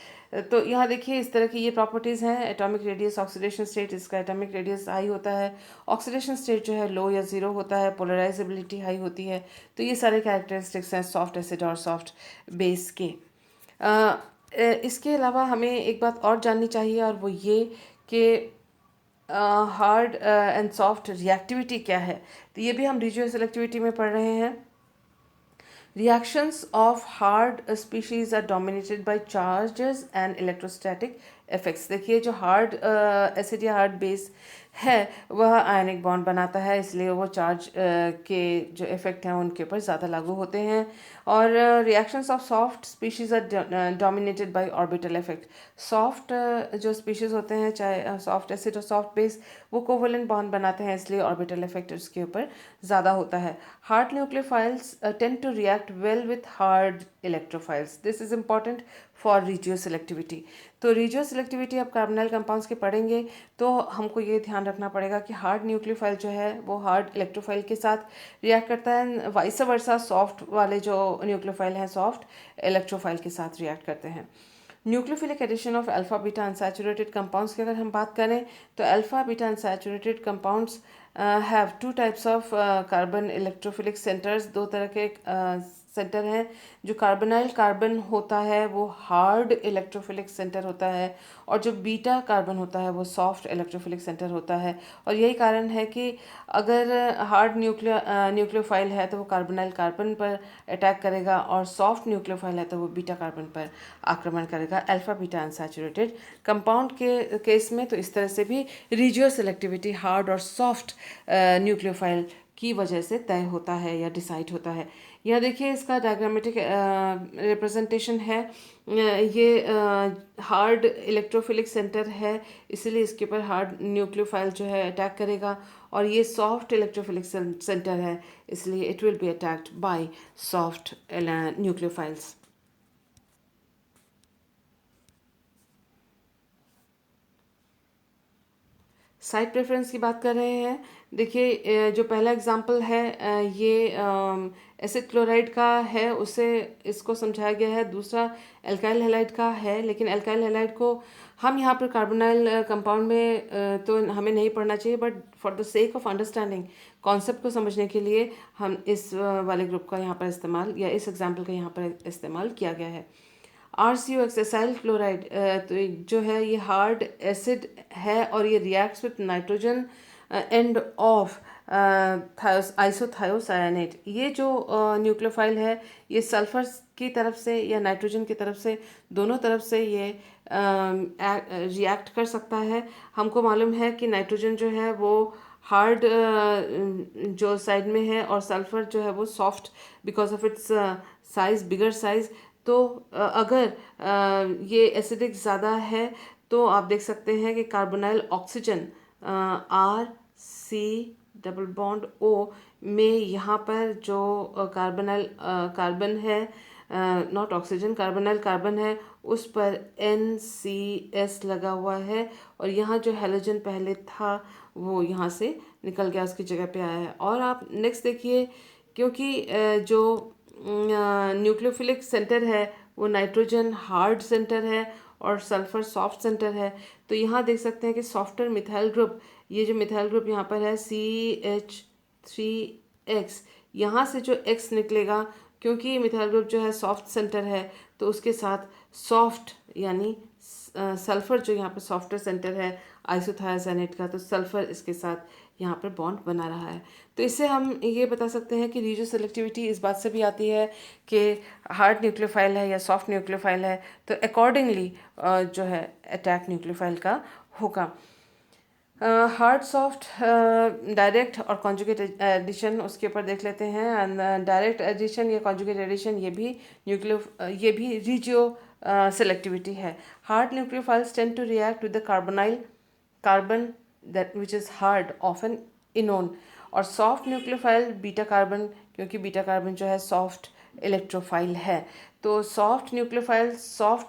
तो यहाँ देखिए इस तरह की ये प्रॉपर्टीज़ हैं। एटॉमिक रेडियस, ऑक्सीडेशन स्टेट, इसका एटॉमिक रेडियस हाई होता है, ऑक्सीडेशन स्टेट जो है लो या ज़ीरो होता है, पोलराइजेबिलिटी हाई होती है। तो ये सारे कैरेक्टरिस्टिक्स हैं सॉफ्ट एसिड और सॉफ्ट बेस के। इसके अलावा हमें एक बात और जाननी चाहिए, और वो ये कि हार्ड एंड सॉफ्ट रिएक्टिविटी क्या है। तो ये भी हम रिजियो सेलेक्टिविटी में पढ़ रहे हैं। Reactions of hard species are dominated by charges and electrostatic effects। देखिए जो हार्ड एसिड या हार्ड बेस है वह आयनिक बॉन्ड बनाता है, इसलिए वो चार्ज के जो इफेक्ट हैं उनके ऊपर ज़्यादा लागू होते हैं। और reactions of soft species are dominated by orbital effect. Soft जो स्पीशीज़ होते हैं, चाहे सॉफ्ट एसिड और सॉफ्ट बेस, वो कोवलेंट बॉन्ड बनाते हैं, इसलिए ऑर्बिटल इफेक्ट उसके ऊपर ज़्यादा होता है। Hard nucleophiles tend to react well with hard electrophiles. This is important for regioselectivity. तो रिजियो सेलेक्टिविटी आप कार्बोनाइल कंपाउंड्स के पढ़ेंगे तो हमको ये ध्यान रखना पड़ेगा कि हार्ड न्यूक्लियोफाइल जो है वो हार्ड इलेक्ट्रोफाइल के साथ रिएक्ट करता है, वाइस वर्सा सॉफ्ट वाले जो न्यूक्लियोफाइल हैं सॉफ्ट इलेक्ट्रोफाइल के साथ रिएक्ट करते हैं। Nucleophilic addition of alpha beta unsaturated compounds की अगर हम बात करें तो alpha beta unsaturated compounds have two types of carbon electrophilic centres. दो तरह के सेंटर हैं। जो कार्बोनाइल कार्बन होता है वो हार्ड इलेक्ट्रोफिलिक सेंटर होता है, और जो बीटा कार्बन होता है वो सॉफ्ट इलेक्ट्रोफिलिक सेंटर होता है। और यही कारण है कि अगर हार्ड न्यूक्लियोफाइल है तो वो कार्बोनाइल कार्बन पर अटैक करेगा, और सॉफ्ट न्यूक्लियोफाइल है तो वो बीटा कार्बन पर आक्रमण करेगा अल्फा बीटा अनसैचुरेटेड कंपाउंड के केस में। तो इस तरह से भी रिजियो सेलेक्टिविटी हार्ड और सॉफ्ट न्यूक्लियोफाइल की वजह से तय होता है या डिसाइड होता है। यह देखिए इसका डायग्रामेटिक रिप्रेजेंटेशन है। ये हार्ड इलेक्ट्रोफिलिक सेंटर है, इसलिए इसके ऊपर हार्ड न्यूक्लियोफाइल जो है अटैक करेगा, और ये सॉफ्ट इलेक्ट्रोफिलिक सेंटर है, इसलिए it will be attacked by soft nucleophiles. Side preference की बात कर रहे हैं। देखिए जो पहला एग्जांपल है ये एसिड क्लोराइड का है, उससे इसको समझाया गया है। दूसरा एल्काइल हैलाइड का है, लेकिन एल्काइल हैलाइड को हम यहाँ पर कार्बोनाइल कंपाउंड में तो हमें नहीं पढ़ना चाहिए, but for the sake of understanding, concept को समझने के लिए हम इस वाले ग्रुप का यहाँ पर इस्तेमाल या इस एग्जाम्पल का यहाँ पर इस्तेमाल किया गया है। RCO एक्सेसाइल क्लोराइड तो जो है ये हार्ड एसिड है, और ये reacts with nitrogen end of isothiocyanate. ये जो न्यूक्लियोफाइल है ये सल्फर की तरफ से या नाइट्रोजन की तरफ से, दोनों तरफ से ये रिएक्ट कर सकता है। हमको मालूम है कि नाइट्रोजन जो है वो हार्ड जो साइड में है, और सल्फर जो है वो soft because of its size, bigger size. तो अगर ये एसिडिक ज़्यादा है तो आप देख सकते हैं कि carbonyl oxygen RC double bond O में यहाँ पर जो कार्बोनाइल कार्बन है, नॉट ऑक्सीजन, कार्बोनाइल कार्बन है, उस पर NCS लगा हुआ है, और यहाँ जो हेलोजन पहले था वो यहाँ से निकल गया, उसकी जगह पे आया है। और आप नेक्स्ट देखिए, क्योंकि जो न्यूक्लियोफिलिक सेंटर है वो नाइट्रोजन हार्ड सेंटर है और सल्फर सॉफ्ट सेंटर है, तो यहाँ देख सकते हैं कि सॉफ्टर मिथाइल ग्रुप, ये जो मिथाइल ग्रुप यहाँ पर है CH3X, यहाँ से जो X निकलेगा, क्योंकि मिथाइल ग्रुप जो है सॉफ्ट सेंटर है, तो उसके साथ सॉफ्ट यानी सल्फर जो यहाँ पर सॉफ्टर सेंटर है आइसोथायोसानेट का, तो सल्फर इसके साथ यहाँ पर बॉन्ड बना रहा है। तो इससे हम ये बता सकते हैं कि रिजियो सेलेक्टिविटी इस बात से भी आती है कि हार्ड न्यूक्लियोफाइल है या सॉफ्ट न्यूक्लियोफाइल है, तो अकॉर्डिंगली जो है अटैक न्यूक्लियोफाइल का होगा। हार्ड सॉफ्ट डायरेक्ट और कॉन्जुगेट एडिशन उसके ऊपर देख लेते हैं। डायरेक्ट एडिशन या कॉन्जुगेट एडिशन ये भी रिजियो सेलेक्टिविटी है। Hard nucleophiles tend to react with the carbon that which is hard of an enone. और सॉफ्ट न्यूक्लियोफाइल बीटा कार्बन, क्योंकि बीटा कार्बन जो है सॉफ्ट इलेक्ट्रोफाइल है, तो सॉफ्ट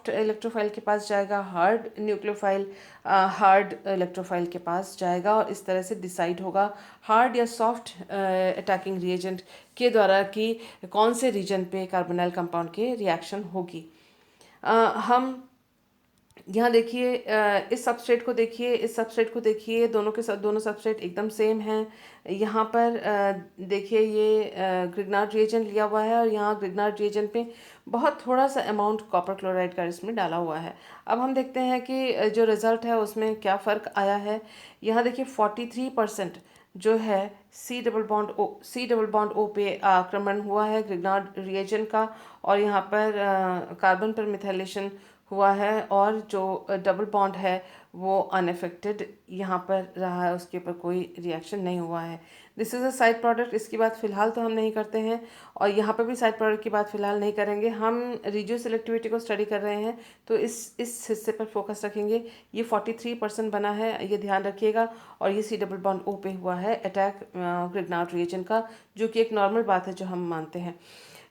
इलेक्ट्रोफाइल के पास जाएगा, हार्ड इलेक्ट्रोफाइल के पास जाएगा, और इस तरह से डिसाइड होगा हार्ड या सॉफ्ट अटैकिंग रिएजेंट के द्वारा कि कौन से रीजन पे कार्बोनाइल कंपाउंड के रिएक्शन होगी। हम यहाँ देखिए, इस सबस्ट्रेट को देखिए, दोनों सबस्ट्रेट एकदम सेम हैं। यहाँ पर देखिए ये ग्रिग्नार्ड रिएजेंट लिया हुआ है, और यहाँ ग्रिग्नार्ड रिएजेंट पे बहुत थोड़ा सा अमाउंट कॉपर क्लोराइड का इसमें डाला हुआ है। अब हम देखते हैं कि जो रिज़ल्ट है उसमें क्या फ़र्क आया है। यहाँ देखिए 43% जो है सी डबल बॉन्ड ओ पे आक्रमण हुआ है ग्रिग्नार्ड रिएजेंट का, और यहाँ पर कार्बन पर मिथाइलेशन हुआ है, और जो डबल बॉन्ड है वो अनअफेक्टेड यहाँ पर रहा है, उसके ऊपर कोई रिएक्शन नहीं हुआ है। This is a side product, इसकी बात फ़िलहाल तो हम नहीं करते हैं, और यहाँ पर भी साइड प्रोडक्ट की बात फ़िलहाल नहीं करेंगे। हम रिजियो सेलेक्टिविटी को स्टडी कर रहे हैं, तो इस हिस्से पर फोकस रखेंगे। ये 43% बना है, ये ध्यान रखिएगा, और ये सी डबल बॉन्ड ओ पे हुआ है अटैक ग्रिग्नार्ड रिएजेंट का, जो कि एक नॉर्मल बात है जो हम मानते हैं।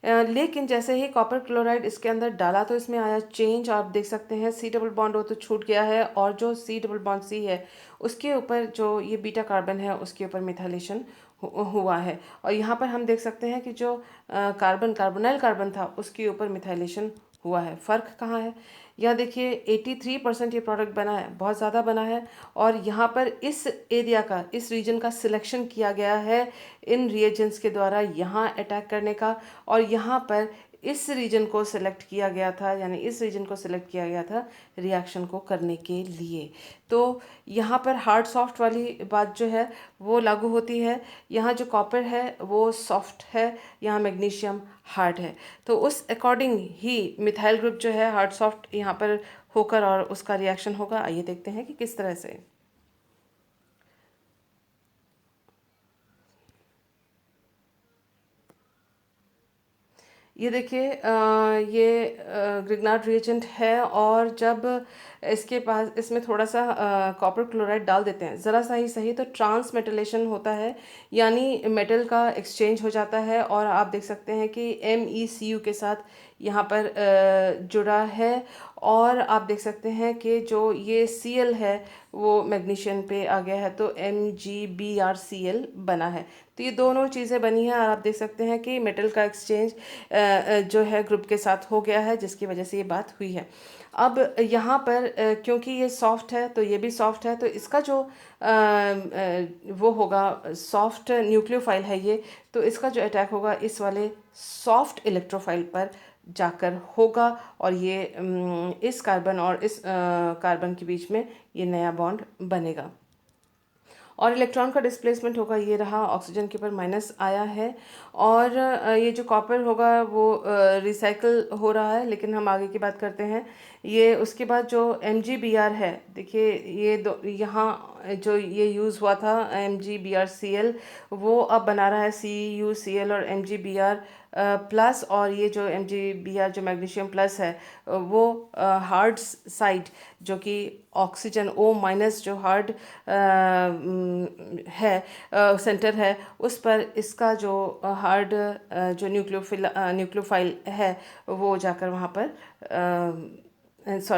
लेकिन जैसे ही कॉपर क्लोराइड इसके अंदर डाला तो इसमें आया चेंज। आप देख सकते हैं सी डबल बॉन्ड ओ तो छूट गया है, और जो सी डबल बॉन्ड सी है उसके ऊपर जो ये बीटा कार्बन है उसके ऊपर मिथाइलेशन हुआ है। और यहाँ पर हम देख सकते हैं कि जो कार्बोनाइल कार्बन था उसके ऊपर मिथाइलेशन हुआ है। फ़र्क कहाँ है? यहाँ देखिए 83% ये प्रोडक्ट बना है, बहुत ज़्यादा बना है, और यहाँ पर इस रीजन का सिलेक्शन किया गया है इन रिएजेंट्स के द्वारा यहाँ अटैक करने का, और यहाँ पर इस रीजन को सिलेक्ट किया गया था, यानी इस रीजन को सिलेक्ट किया गया था रिएक्शन को करने के लिए। तो यहाँ पर हार्ड सॉफ्ट वाली बात जो है वो लागू होती है। यहाँ जो कॉपर है वो सॉफ्ट है, यहाँ मैग्नीशियम हार्ड है, तो उस अकॉर्डिंग ही मिथाइल ग्रुप जो है हार्ड सॉफ्ट यहाँ पर होकर और उसका रिएक्शन होगा। आइए देखते हैं कि किस तरह से। ये देखिए ये ग्रिग्नार्ड रिएजेंट है, और जब इसमें थोड़ा सा कॉपर क्लोराइड डाल देते हैं, ज़रा सा ही सही, तो ट्रांसमेटलेशन होता है, यानी मेटल का एक्सचेंज हो जाता है। और आप देख सकते हैं कि MECU के साथ यहाँ पर जुड़ा है, और आप देख सकते हैं कि जो ये Cl है वो मैग्नीशियम पे आ गया है, तो MgBrCl बना है। तो ये दोनों चीज़ें बनी हैं, और आप देख सकते हैं कि मेटल का एक्सचेंज जो है ग्रुप के साथ हो गया है, जिसकी वजह से ये बात हुई है। अब यहाँ पर क्योंकि ये सॉफ्ट है तो ये भी सॉफ्ट है, तो इसका जो वो होगा सॉफ्ट न्यूक्लियोफाइल है ये, तो इसका जो अटैक होगा इस वाले सॉफ्ट इलेक्ट्रोफाइल पर जाकर होगा, और ये इस कार्बन और इस कार्बन के बीच में ये नया बॉन्ड बनेगा, और इलेक्ट्रॉन का डिस्प्लेसमेंट होगा, ये रहा, ऑक्सीजन के ऊपर माइनस आया है, और ये जो कॉपर होगा वो रिसाइकल हो रहा है, लेकिन हम आगे की बात करते हैं। ये उसके बाद जो MgBr है, देखिए ये यहाँ जो ये यूज़ हुआ था MgBrCl, वो अब बना रहा है CuCl और MgBr प्लस, और ये जो MgBr जो मैग्नीशियम प्लस है वो हार्ड साइड जो कि ऑक्सीजन O- जो हार्ड है सेंटर है, उस पर इसका जो हार्ड जो न्यूक्लियोफाइल है वो जाकर वहाँ पर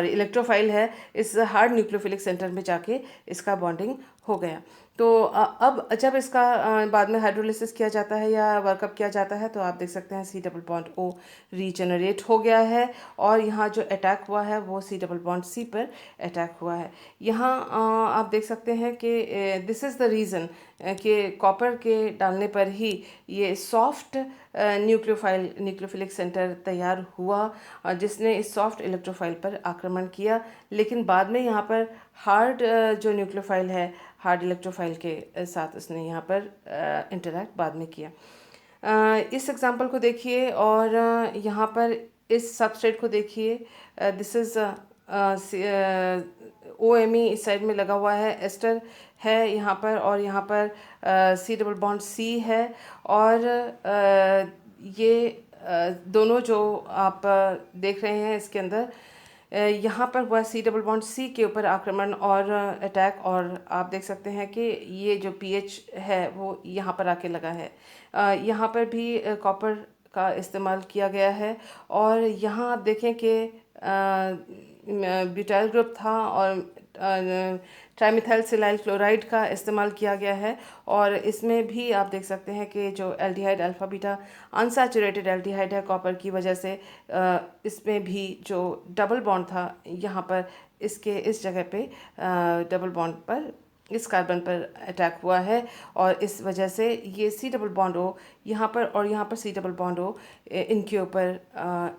इलेक्ट्रोफाइल है, इस हार्ड न्यूक्लियोफिलिक सेंटर में जाके इसका बॉन्डिंग हो गया। तो अब जब इसका बाद में हाइड्रोलिसिस किया जाता है या वर्कअप किया जाता है, तो आप देख सकते हैं C double bond O regenerate हो गया है, और यहाँ जो अटैक हुआ है वो सी डबल बॉन्ड सी पर अटैक हुआ है। यहाँ आप देख सकते हैं कि दिस इज़ द रीज़न कि कॉपर के डालने पर ही ये सॉफ्ट न्यूक्लियोफिलिक सेंटर तैयार हुआ, जिसने इस सॉफ्ट इलेक्ट्रोफाइल पर आक्रमण किया। लेकिन बाद में यहाँ पर हार्ड जो न्यूक्लियोफाइल है हार्ड इलेक्ट्रोफाइल के साथ उसने यहाँ पर इंटरैक्ट बाद में किया। इस एग्जांपल को देखिए, और यहाँ पर इस सबस्ट्रेट को देखिए। दिस इज़ OMe इस साइड में लगा हुआ है, एस्टर है यहाँ पर, और यहाँ पर C डबल बॉन्ड C है। और ये दोनों जो आप देख रहे हैं इसके अंदर यहाँ पर हुआ C डबल बॉन्ड C के ऊपर आक्रमण और अटैक, और आप देख सकते हैं कि ये जो pH है वो यहाँ पर आके लगा है। यहाँ पर भी कॉपर का इस्तेमाल किया गया है, और यहाँ आप देखें कि ब्यूटाइल ग्रुप था और ट्राईमिथाइल सिलाइल क्लोराइड का इस्तेमाल किया गया है। और इसमें भी आप देख सकते हैं कि जो aldehyde alpha beta unsaturated aldehyde है कॉपर की वजह से, इसमें भी जो डबल बॉन्ड था यहाँ पर इसके इस जगह पे डबल बॉन्ड पर इस कार्बन पर अटैक हुआ है, और इस वजह से ये C डबल बॉन्ड O यहाँ पर और यहाँ पर C डबल बॉन्ड O इनके ऊपर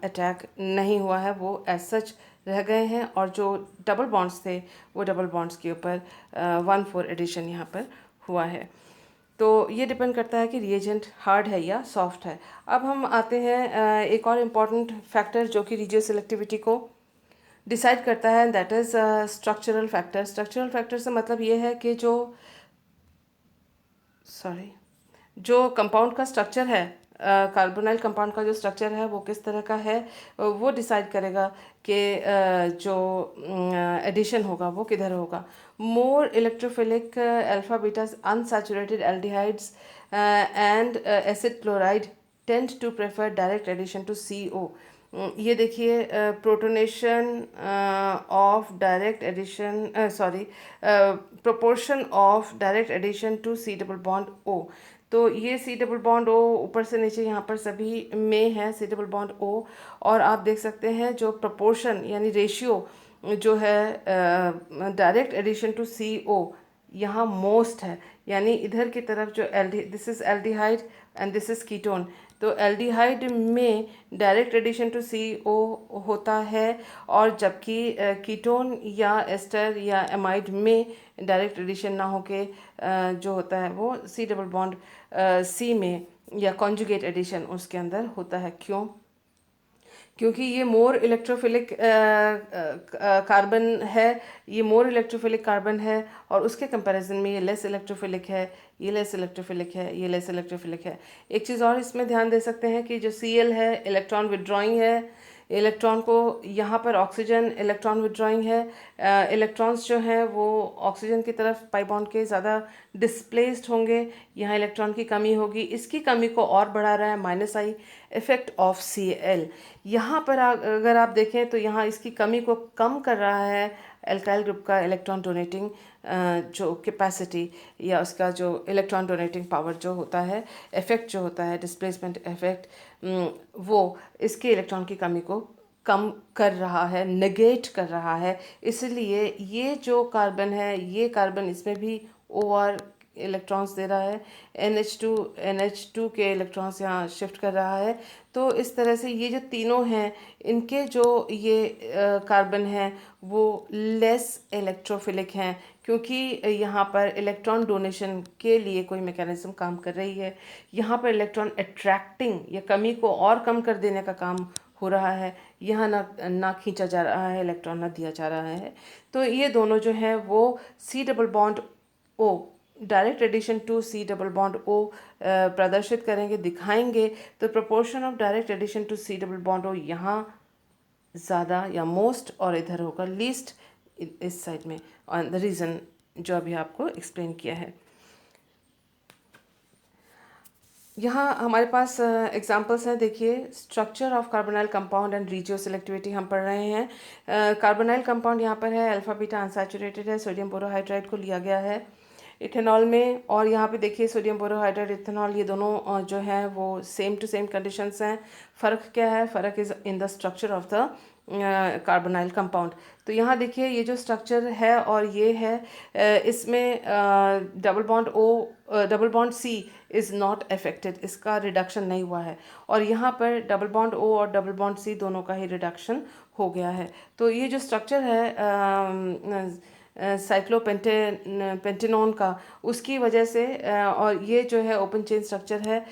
अटैक नहीं हुआ है, वो एज सच रह गए हैं। और जो डबल बॉन्ड्स थे वो डबल बॉन्ड्स के ऊपर 1,4 एडिशन यहाँ पर हुआ है। तो ये डिपेंड करता है कि रिएजेंट हार्ड है या सॉफ्ट है। अब हम आते हैं एक और इम्पॉर्टेंट फैक्टर जो कि रिजियो सिलेक्टिविटी को डिसाइड करता है, that is structural factor. Structural factor से मतलब ये है कि जो कंपाउंड का स्ट्रक्चर है, कार्बोनाइल कंपाउंड का जो स्ट्रक्चर है वो किस तरह का है, वो डिसाइड करेगा कि जो एडिशन होगा वो किधर होगा। More electrophilic alpha beta unsaturated aldehydes and acid chloride tend to prefer direct addition to CO। ये देखिए protonation of direct addition proportion of direct addition to C double bond O। तो ये C डबल बॉन्ड O ऊपर से नीचे यहाँ पर सभी में है C डबल बॉन्ड O, और आप देख सकते हैं जो प्रोपोर्शन यानी रेशियो जो है डायरेक्ट एडिशन टू CO यहाँ मोस्ट है, यानी इधर की तरफ जो this is aldehyde and this is ketone. तो एल्डिहाइड में डायरेक्ट एडिशन टू CO होता है, और जबकि कीटोन या एस्टर या एमाइड में डायरेक्ट एडिशन ना होके जो होता है वो C डबल बॉन्ड C में या कॉन्जुगेट एडिशन उसके अंदर होता है। क्यों? क्योंकि ये मोर इलेक्ट्रोफिलिक कार्बन है, ये मोर इलेक्ट्रोफिलिक कार्बन है, और उसके कंपैरिजन में ये लेस इलेक्ट्रोफिलिक है, ये लेस इलेक्ट्रोफिलिक है, ये लेस इलेक्ट्रोफिलिक है। एक चीज़ और इसमें ध्यान दे सकते हैं कि जो Cl है इलेक्ट्रॉन विड्रॉइंग है, इलेक्ट्रॉन को यहाँ पर ऑक्सीजन इलेक्ट्रॉन विड्रॉइंग है। इलेक्ट्रॉन्स जो हैं वो ऑक्सीजन की तरफ पाई बॉन्ड के ज़्यादा डिस्प्लेस्ड होंगे, यहाँ इलेक्ट्रॉन की कमी होगी। इसकी कमी को और बढ़ा रहा है -I इफेक्ट ऑफ Cl। यहाँ पर अगर आप देखें तो यहाँ इसकी कमी को कम कर रहा है एल्काइल ग्रुप का इलेक्ट्रॉन डोनेटिंग जो कैपेसिटी या उसका जो इलेक्ट्रॉन डोनेटिंग पावर जो होता है, इफेक्ट जो होता है डिस्प्लेसमेंट इफेक्ट, वो इसके इलेक्ट्रॉन की कमी को कम कर रहा है, नेगेट कर रहा है। इसलिए ये जो कार्बन है, ये कार्बन इसमें भी OR इलेक्ट्रॉन्स दे रहा है, NH2 के इलेक्ट्रॉन्स यहाँ शिफ्ट कर रहा है। तो इस तरह से ये जो तीनों हैं इनके जो ये कार्बन हैं वो लेस इलेक्ट्रोफिलिक हैं, क्योंकि यहाँ पर इलेक्ट्रॉन डोनेशन के लिए कोई मैकेनिज्म काम कर रही है। यहाँ पर इलेक्ट्रॉन अट्रैक्टिंग या कमी को और कम कर देने का काम हो रहा है, यहाँ ना खींचा जा रहा है इलेक्ट्रॉन, ना दिया जा रहा है। तो ये दोनों जो हैं वो C double bond O direct addition to C double bond O प्रदर्शित करेंगे, दिखाएंगे। तो proportion of direct addition to C double bond O यहाँ ज़्यादा या मोस्ट, और इधर होगा लीस्ट इस साइड में, और द रीज़न जो अभी आपको एक्सप्लेन किया है। यहाँ हमारे पास एग्जांपल्स हैं। देखिए structure of carbonyl compound and regioselectivity हम पढ़ रहे हैं। कार्बोनाइल कंपाउंड यहाँ पर है, अल्फा बीटा अनसैचुरेटेड है, सोडियम बोरोहाइड्राइड को लिया गया है इथेनॉल में। और यहाँ पे देखिए सोडियम बोरोहाइड्राइड इथेनॉल, ये दोनों जो हैं वो सेम टू सेम कंडीशंस हैं। फ़र्क क्या है? फ़र्क is in the structure of the carbonyl compound. तो यहाँ देखिए ये जो स्ट्रक्चर है और ये है, इसमें double bond C is not affected, इसका रिडक्शन नहीं हुआ है। और यहाँ पर डबल बॉन्ड O और डबल बॉन्ड C दोनों का ही रिडक्शन हो गया है। तो ये जो स्ट्रक्चर है पेंटेनॉन का, उसकी वजह से और ये जो है ओपन चेन स्ट्रक्चर है,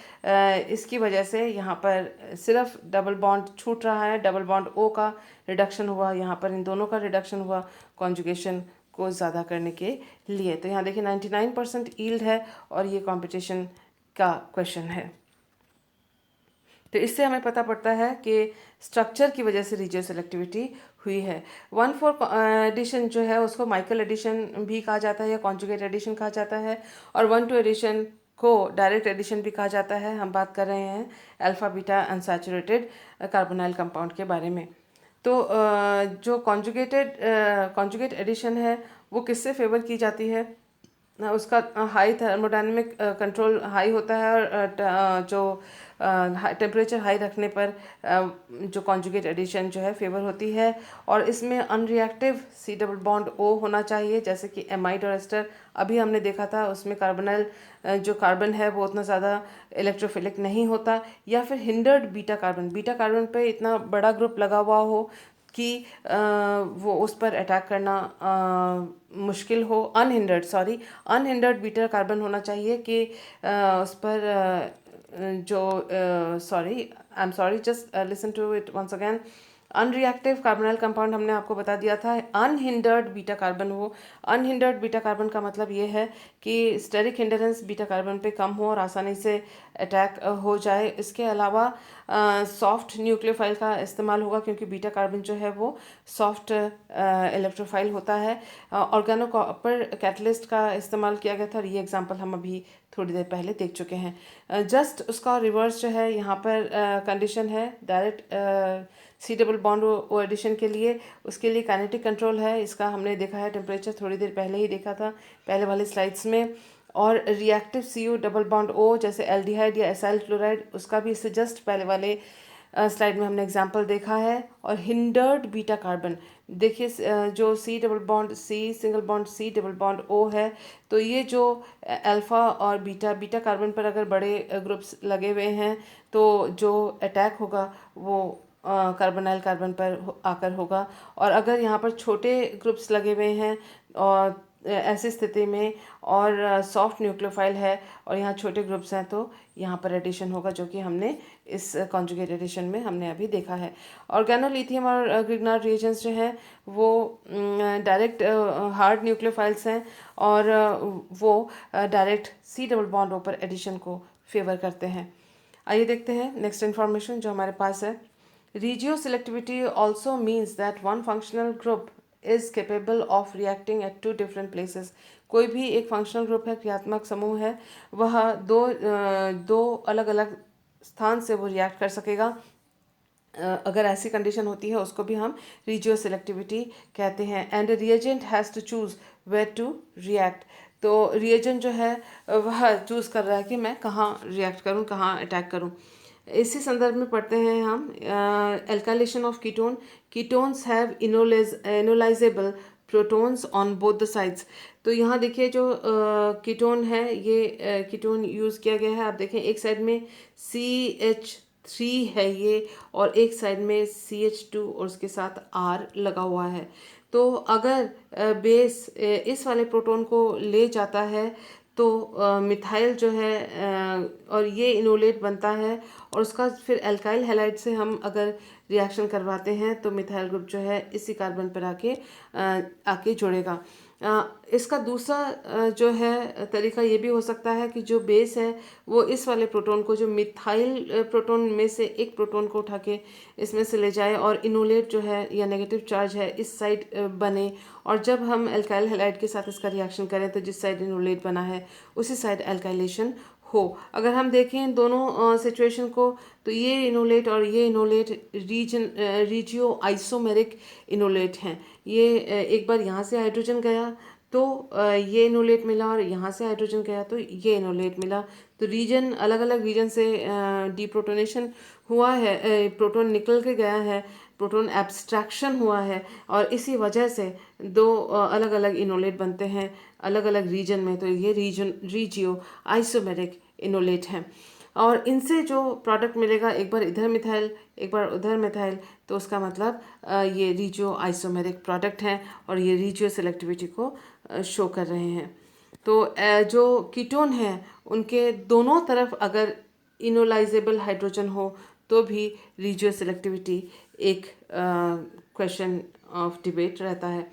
इसकी वजह से यहाँ पर सिर्फ डबल बॉन्ड छूट रहा है, डबल बॉन्ड ओ का रिडक्शन हुआ, यहाँ पर इन दोनों का रिडक्शन हुआ कॉन्जुगेशन को ज़्यादा करने के लिए। तो यहाँ देखिए 99% ईल्ड है और ये कंपटीशन का क्वेश्चन है। तो इससे हमें पता पड़ता है कि स्ट्रक्चर की वजह से रिजियो सेलेक्टिविटी हुई है। 1,4 एडिशन जो है उसको माइकल एडिशन भी कहा जाता है या कॉन्जुगेट एडिशन कहा जाता है, और 1,2 एडिशन को डायरेक्ट एडिशन भी कहा जाता है। हम बात कर रहे हैं alpha beta unsaturated carbonyl compound के बारे में। तो जो कॉन्जुगेट एडिशन है वो किससे फेवर की जाती है? उसका हाई थर्मोडायनेमिक कंट्रोल हाई होता है, और जो टेम्परेचर हाई रखने पर जो कॉन्जुगेट एडिशन जो है फेवर होती है। और इसमें unreactive C double bond O होना चाहिए, जैसे कि एमाइड और एस्टर अभी हमने देखा था, उसमें कार्बोनाइल जो कार्बन है वो उतना ज़्यादा इलेक्ट्रोफिलिक नहीं होता, या फिर हिंडर्ड बीटा कार्बन पे इतना बड़ा ग्रुप लगा हुआ हो कि वो उस पर अटैक करना मुश्किल हो। अनहिंडर्ड बीटा कार्बन होना चाहिए कि उस पर I am sorry, just listen to it once again. Unreactive carbonyl compound हमने आपको बता दिया था, अनहिंडर्ड बीटा कार्बन हो। अनहिंडर्ड बीटा कार्बन का मतलब ये है कि स्टेरिक हिंडरेंस बीटा कार्बन पे कम हो और आसानी से अटैक हो जाए। इसके अलावा सॉफ्ट न्यूक्लियोफाइल का इस्तेमाल होगा, क्योंकि बीटा कार्बन जो है वो सॉफ्ट इलेक्ट्रोफाइल होता है। ऑर्गेनो कॉपर कैटलिस्ट का इस्तेमाल किया गया था, और ये एग्जांपल हम अभी थोड़ी देर पहले देख चुके हैं। जस्ट उसका रिवर्स जो है यहाँ पर कंडीशन है direct C double bond O addition के लिए, उसके लिए काइनेटिक कंट्रोल है। इसका हमने देखा है टेम्परेचर थोड़ी देर पहले ही देखा था पहले वाले स्लाइड्स में। और रिएक्टिव सी यू डबल बॉन्ड ओ जैसे एल्डिहाइड या एसाइल क्लोराइड, उसका भी इससे जस्ट पहले वाले स्लाइड में हमने एग्जांपल देखा है। और हिंडर्ड बीटा कार्बन देखिए, जो C double bond C single bond C double bond O है, तो ये जो अल्फ़ा और बीटा कार्बन पर अगर बड़े ग्रुप्स लगे हुए हैं तो जो अटैक होगा वो कार्बोनाइल कार्बन पर आकर होगा। और अगर यहाँ पर छोटे ग्रुप्स लगे हुए हैं और ऐसी स्थिति में और सॉफ्ट न्यूक्लियोफाइल है और यहाँ छोटे ग्रुप्स हैं, तो यहाँ पर एडिशन होगा, जो कि हमने इस कॉन्जुगेट एडिशन में हमने अभी देखा है। ऑर्गेनोलिथियम और ग्रिग्नार्ड रिएजेंट्स जो हैं वो डायरेक्ट हार्ड न्यूक्लियोफाइल्स हैं, और वो डायरेक्ट सी डबल बॉन्ड पर एडिशन को फेवर करते हैं। आइए देखते हैं नेक्स्ट इन्फॉर्मेशन जो हमारे पास है। Regio selectivity also means that one functional group is capable of reacting at two different places. कोई भी एक फंक्शनल ग्रुप है, क्रियात्मक समूह है, वह दो अलग अलग स्थान से वो रिएक्ट कर सकेगा। अगर ऐसी कंडीशन होती है उसको भी हम रीजियो सेलेक्टिविटी कहते हैं। And reagent has to choose where to react. तो रिएजेंट जो है वह चूज़ कर रहा है कि मैं कहाँ रिएक्ट करूँ, कहाँ अटैक करूँ। इसी संदर्भ में पढ़ते हैं हम alkylation of ketones have enolisable protons on both the sides. तो यहाँ देखिए जो कीटोन है, ये कीटोन यूज़ किया गया है। आप देखें एक साइड में CH3 है ये, और एक साइड में CH2 और उसके साथ R लगा हुआ है। तो अगर बेस इस वाले प्रोटोन को ले जाता है तो मिथाइल जो है और ये इनोलेट बनता है, और उसका फिर एल्काइल हैलाइड से हम अगर रिएक्शन करवाते हैं तो मिथाइल ग्रुप जो है इसी कार्बन पर आके जुड़ेगा। इसका दूसरा जो है तरीका ये भी हो सकता है कि जो बेस है वो इस वाले प्रोटोन को, जो मिथाइल प्रोटोन में से एक प्रोटोन को उठा के इसमें से ले जाए, और इनोलेट जो है या नेगेटिव चार्ज है इस साइड बने, और जब हम एल्काइल हैलाइड के साथ इसका रिएक्शन करें तो जिस साइड इनोलेट बना है उसी साइड एल्काइलेशन हो। अगर हम देखें दोनों सिचुएशन को, तो ये इनोलेट और ये इनोलेट रीजियो आइसोमेरिक इनोलेट हैं। ये एक बार यहाँ से हाइड्रोजन गया तो ये इनोलेट मिला, और यहाँ से हाइड्रोजन गया तो ये इनोलेट मिला। तो रीजन अलग अलग रीजन से डीप्रोटोनेशन हुआ है, प्रोटॉन निकल के गया है, प्रोटॉन एब्स्ट्रैक्शन हुआ है, और इसी वजह से दो अलग अलग इनोलेट बनते हैं अलग अलग रीजन में। तो ये रीजियो आइसोमेरिक इनोलेट हैं। और इनसे जो प्रोडक्ट मिलेगा, एक बार इधर मिथाइल एक बार उधर मिथाइल, तो उसका मतलब ये रिजियो आइसोमेरिक प्रोडक्ट हैं और ये रिजियो सेलेक्टिविटी को शो कर रहे हैं। तो जो कीटोन हैं उनके दोनों तरफ अगर इनोलाइजेबल हाइड्रोजन हो तो भी रिजियो सेलेक्टिविटी एक क्वेश्चन ऑफ डिबेट रहता है।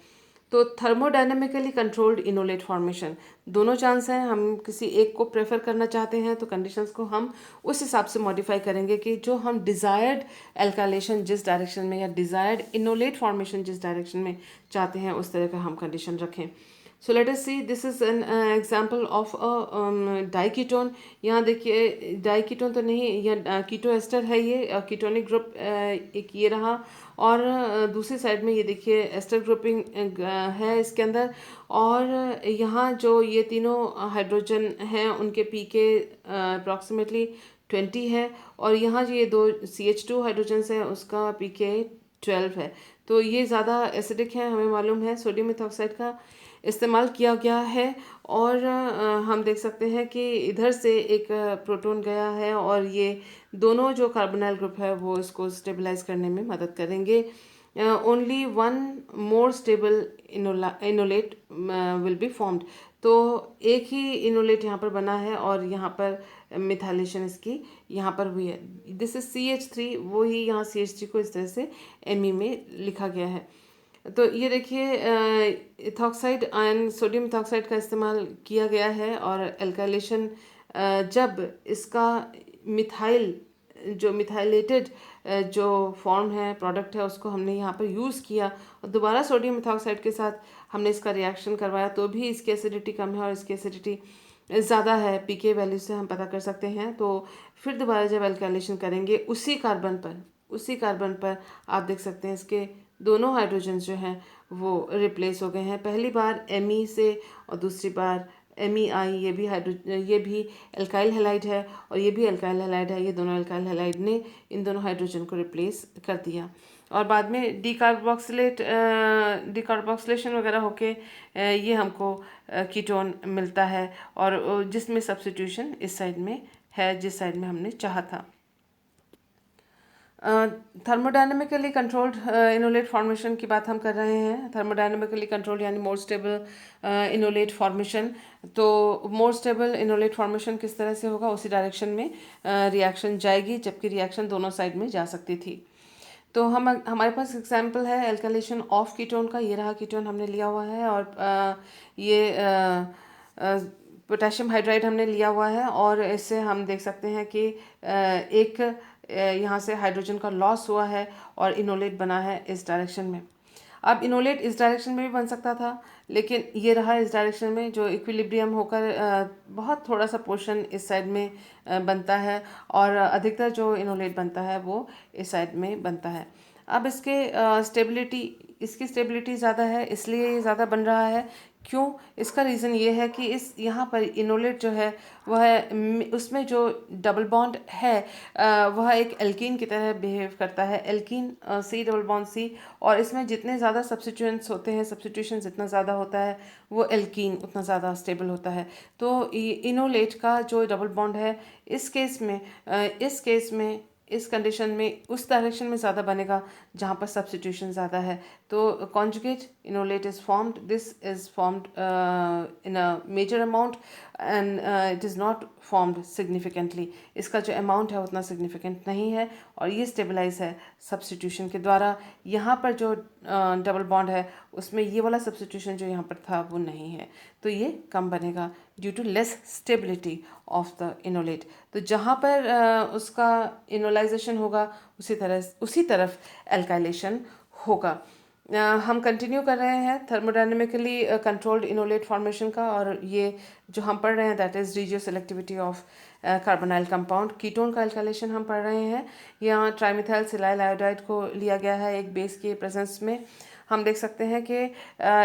तो थर्मोडायनेमिकली कंट्रोल्ड इनोलेट फॉर्मेशन, दोनों चांस हैं। हम किसी एक को प्रेफर करना चाहते हैं तो कंडीशंस को हम उस हिसाब से मॉडिफाई करेंगे कि जो हम डिज़ायर्ड एल्काइलेशन जिस डायरेक्शन में या डिज़ायर्ड इनोलेट फॉर्मेशन जिस डायरेक्शन में चाहते हैं उस तरह का हम कंडीशन रखें। So let us see, this is an example of a diketone. यहाँ देखिए डाइकीटोन तो नहीं, यह कीटो एस्टर है, ये कीटोनिक ग्रुप एक ये रहा, और दूसरी साइड में ये देखिए एस्टर ग्रुपिंग है इसके अंदर। और यहाँ जो ये तीनों हाइड्रोजन हैं उनके पी के अप्रॉक्सीमेटली 20 है, और यहाँ जो ये दो CH2 हाइड्रोजन है उसका पी के 12 है। तो ये ज़्यादा एसिडिक है, हमें मालूम है। सोडियम मेथॉक्साइड का इस्तेमाल किया गया है, और हम देख सकते हैं कि इधर से एक प्रोटॉन गया है और ये दोनों जो कार्बोनाइल ग्रुप है वो इसको स्टेबलाइज करने में मदद करेंगे। Only one more stable enolate will be formed. तो एक ही इनोलेट यहाँ पर बना है और यहाँ पर मिथाइलेशन इसकी यहाँ पर हुई है। दिस इज CH3, वो ही यहाँ CH3 को इस तरह से Me में लिखा गया है। तो ये देखिए इथॉक्साइड आयन सोडियम इथॉक्साइड का इस्तेमाल किया गया है, और एल्काइलेशन जब इसका मिथाइल जो मिथाइलेटेड जो फॉर्म है प्रोडक्ट है उसको हमने यहाँ पर यूज़ किया और दोबारा सोडियम इथॉक्साइड के साथ हमने इसका रिएक्शन करवाया, तो भी इसकी एसिडिटी कम है और इसकी एसिडिटी ज़्यादा है। पीके वैल्यू से हम पता कर सकते हैं। तो फिर दोबारा जब एल्काइलेशन करेंगे उसी कार्बन पर आप देख सकते हैं इसके दोनों हाइड्रोजन जो हैं वो रिप्लेस हो गए हैं। पहली बार Me से और दूसरी बार MEI, ये भी एल्काइल हैलाइड है और ये भी एल्काइल हैलाइड है। ये दोनों एल्काइल हैलाइड ने इन दोनों हाइड्रोजन को रिप्लेस कर दिया, और बाद में डिकार्बोक्सिलेशन वगैरह होके ये हमको कीटोन मिलता है, और जिसमें सब्स्टिट्यूशन इस साइड में है जिस साइड में हमने चाहा था। थर्मोडायनेमिकली कंट्रोल्ड इनोलेट फॉर्मेशन की बात हम कर रहे हैं। थर्मोडायनेमिकली कंट्रोल्ड यानी मोर स्टेबल इनोलेट फॉर्मेशन। तो मोर स्टेबल इनोलेट फॉर्मेशन किस तरह से होगा, उसी डायरेक्शन में रिएक्शन जाएगी, जबकि रिएक्शन दोनों साइड में जा सकती थी। तो हमारे पास एग्जाम्पल है एल्काइलेशन ऑफ कीटोन का। ये रहा कीटोन हमने लिया हुआ है, और ये पोटेशियम हाइड्राइड हमने लिया हुआ है, और इससे हम देख सकते हैं कि एक यहाँ से हाइड्रोजन का लॉस हुआ है और इनोलेट बना है इस डायरेक्शन में। अब इनोलेट इस डायरेक्शन में भी बन सकता था, लेकिन ये रहा इस डायरेक्शन में, जो इक्विलिब्रियम होकर बहुत थोड़ा सा पोर्शन इस साइड में बनता है, और अधिकतर जो इनोलेट बनता है वो इस साइड में बनता है। अब इसकी स्टेबिलिटी ज़्यादा है, इसलिए ये ज़्यादा बन रहा है। क्यों? इसका रीज़न ये है कि इस यहाँ पर इनोलेट जो है वह उसमें जो डबल बॉन्ड है वह एक एल्कीन की तरह बिहेव करता है। एल्कीन C+C, और इसमें जितने ज़्यादा सब्स्टिट्यूएंट्स होते हैं, सब्स्टिट्यूशन जितना ज़्यादा होता है वो एल्कीन उतना ज़्यादा स्टेबल होता है। तो इनोलेट का जो डबल बॉन्ड है इस केस में इस कंडीशन में उस डायरेक्शन में ज़्यादा बनेगा जहाँ पर सब्स्टिट्यूशन ज़्यादा है। तो conjugate enolate is formed, this is formed in a major amount and it is not formed significantly. इसका जो अमाउंट है उतना सिग्निफिकेंट नहीं है, और ये स्टेबलाइज है सब्स्टिट्यूशन के द्वारा। यहाँ पर जो डबल बॉन्ड है उसमें ये वाला सब्स्टिट्यूशन जो यहाँ पर था वो नहीं है, तो ये कम बनेगा due to less stability of the enolate. तो जहाँ पर उसका इनोलाइजेशन होगा उसी तरफ एल्काइलेशन होगा। हम कंटिन्यू कर रहे हैं थर्मोडायनेमिकली कंट्रोल्ड इनोलेट फॉर्मेशन का, और ये जो हम पढ़ रहे हैं that is regioselectivity of carbonyl compound. Ketone का एल्काइलेशन हम पढ़ रहे हैं। यहाँ ट्राइमिथाइल सिलाइल आयोडाइड को लिया गया है एक बेस के प्रेजेंस में। हम देख सकते हैं कि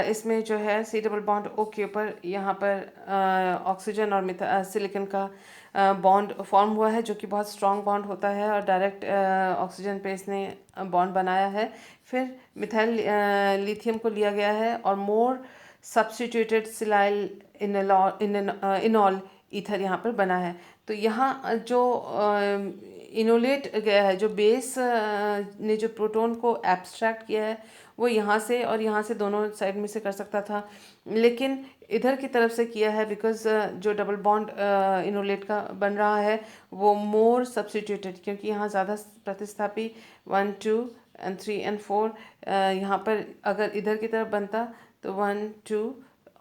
इसमें जो है C+O के ऊपर यहाँ पर ऑक्सीजन और सिलिकन का बॉन्ड फॉर्म हुआ है, जो कि बहुत स्ट्रॉन्ग बॉन्ड होता है, और डायरेक्ट ऑक्सीजन पे इसने बॉन्ड बनाया है। फिर मिथाइल लिथियम को लिया गया है, और मोर सब्स्टिट्यूटेड सिलाइल इनॉल ईथर यहाँ पर बना है। तो यहाँ जो इनोलेट गया है, जो बेस ने जो प्रोटॉन को एब्स्ट्रैक्ट किया है, वो यहाँ से और यहाँ से दोनों साइड में से कर सकता था, लेकिन इधर की तरफ से किया है बिकॉज जो डबल बॉन्ड इनोलेट का बन रहा है वो मोर सब्स्टिट्यूटेड, क्योंकि यहाँ ज़्यादा प्रतिस्थापी 1 2 एंड 3 एंड 4, यहाँ पर अगर इधर की तरफ बनता तो 1 2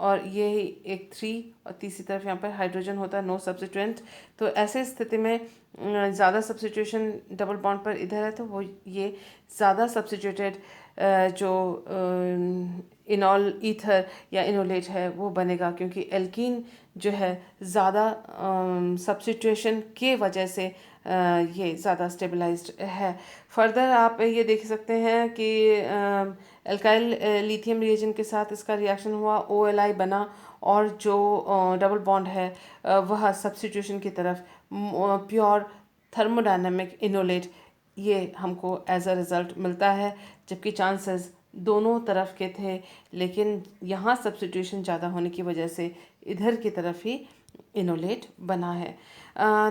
और ये एक 3 और तीसरी तरफ यहाँ पर हाइड्रोजन होता है, नो सब्स्टिट्यूएंट। तो ऐसे स्थिति में ज़्यादा सब्स्टिट्यूशन डबल बॉन्ड पर इधर है, तो वो ये ज़्यादा सब्स्टिट्यूटेड जो इनॉल ईथर या इनोलेट है वो बनेगा, क्योंकि एल्कीन जो है ज़्यादा सब्स्टिट्यूशन के वजह से ये ज़्यादा स्टेबलाइज्ड है। फर्दर आप ये देख सकते हैं कि एल्काइल लिथियम रिएजेंट के साथ इसका रिएक्शन हुआ, OLI बना, और जो डबल बॉन्ड है वह सब्स्टिट्यूशन की तरफ प्योर थर्मोडायनामिक इनोलेट ये हमको एज अ रिज़ल्ट मिलता है, जबकि चांसेस दोनों तरफ के थे, लेकिन यहाँ सब्स्टिट्यूशन ज़्यादा होने की वजह से इधर की तरफ ही इनोलेट बना है।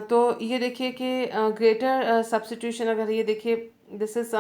तो ये देखिए कि ग्रेटर सब्स्टिट्यूशन, अगर ये देखिए दिस इज़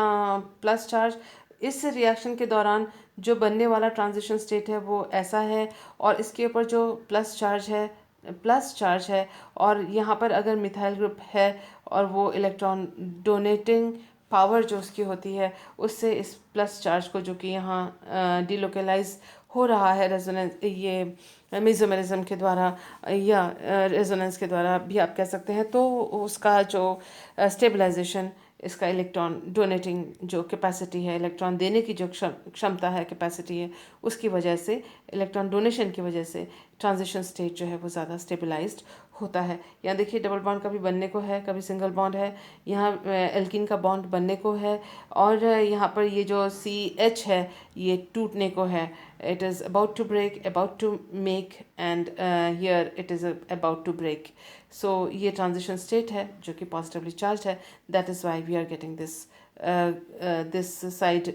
प्लस चार्ज, इस रिएक्शन के दौरान जो बनने वाला ट्रांजिशन स्टेट है वो ऐसा है, और इसके ऊपर जो प्लस चार्ज है, और यहाँ पर अगर मिथाइल ग्रुप है और वो इलेक्ट्रॉन डोनेटिंग पावर जो उसकी होती है उससे इस प्लस चार्ज को, जो कि यहाँ डिलोकलाइज हो रहा है रेजोनेंस, ये मेसोमेरिज्म के द्वारा या रेजोनेंस के द्वारा भी आप कह सकते हैं, तो उसका जो स्टेबलाइजेशन, इसका इलेक्ट्रॉन डोनेटिंग जो कैपेसिटी है, इलेक्ट्रॉन देने की जो क्षमता है, कैपेसिटी है, उसकी वजह से, इलेक्ट्रॉन डोनेशन की वजह से ट्रांजिशन स्टेट जो है वो ज़्यादा स्टेबलाइज्ड होता है। यहाँ देखिए डबल बॉन्ड कभी बनने को है, कभी सिंगल बॉन्ड है, यहाँ एल्कीन का बॉन्ड बनने को है, और यहाँ पर ये जो CH है ये टूटने को है। It is about to break, about to make, and here it is about to break. So ये ट्रांजिशन स्टेट है जो कि पॉजिटिवली चार्ज है, that is why we are getting this side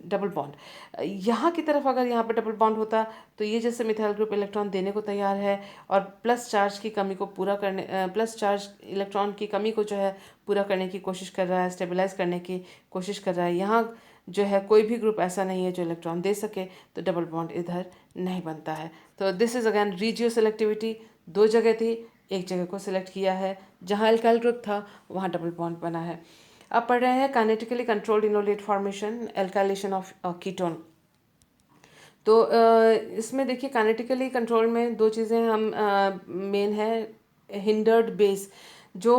double bond. यहाँ की तरफ अगर यहाँ पर डबल बॉन्ड होता तो ये जैसे मिथाइल ग्रुप इलेक्ट्रॉन देने को तैयार है और प्लस चार्ज की कमी को पूरा करने, प्लस चार्ज इलेक्ट्रॉन की कमी को जो है पूरा करने की कोशिश कर रहा है, स्टेबलाइज करने की कोशिश कर रहा है। यहाँ जो है कोई भी ग्रुप ऐसा नहीं है जो इलेक्ट्रॉन दे सके, तो डबल बॉन्ड इधर नहीं बनता है। तो this is again regio selectivity, दो जगह थी, एक जगह को सिलेक्ट किया है, जहाँ एल्काइल ग्रुप था वहाँ डबल बॉन्ड बना है। अब पढ़ रहे हैं kinetically controlled enolate formation, alkylation of ketone. तो इसमें देखिए काइनेटिकली कंट्रोल में दो चीज़ें हम मेन है, हिंडर्ड बेस, जो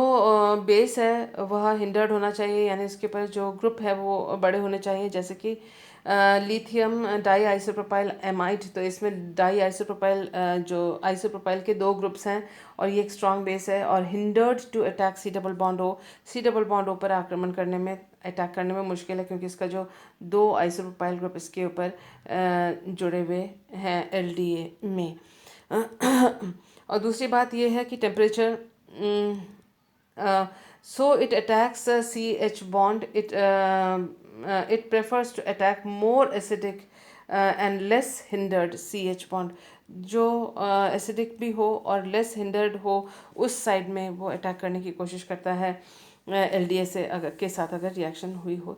बेस है वह हिंडर्ड होना चाहिए, यानी इसके ऊपर जो ग्रुप है वो बड़े होने चाहिए, जैसे कि लिथियम डाई आइसोप्रोपाइल एमाइड। तो इसमें डाई आइसोप्रोपाइल जो आइसोप्रोपाइल के दो ग्रुप्स हैं और ये एक स्ट्रॉन्ग बेस है, और hindered to attack C double bond O, C double bond O पर आक्रमण करने में, अटैक करने में मुश्किल है, क्योंकि इसका जो दो आइसोप्रोपाइल ग्रुप इसके ऊपर जुड़े हुए हैं LDA में। और दूसरी बात ये है कि temperature, so it attacks CH bond, it prefers to attack more acidic and less hindered CH bond, जो एसिडिक भी हो और लेस हिंडर्ड हो उस साइड में वो अटैक करने की कोशिश करता है LDA से अगर के साथ अगर रिएक्शन हुई हो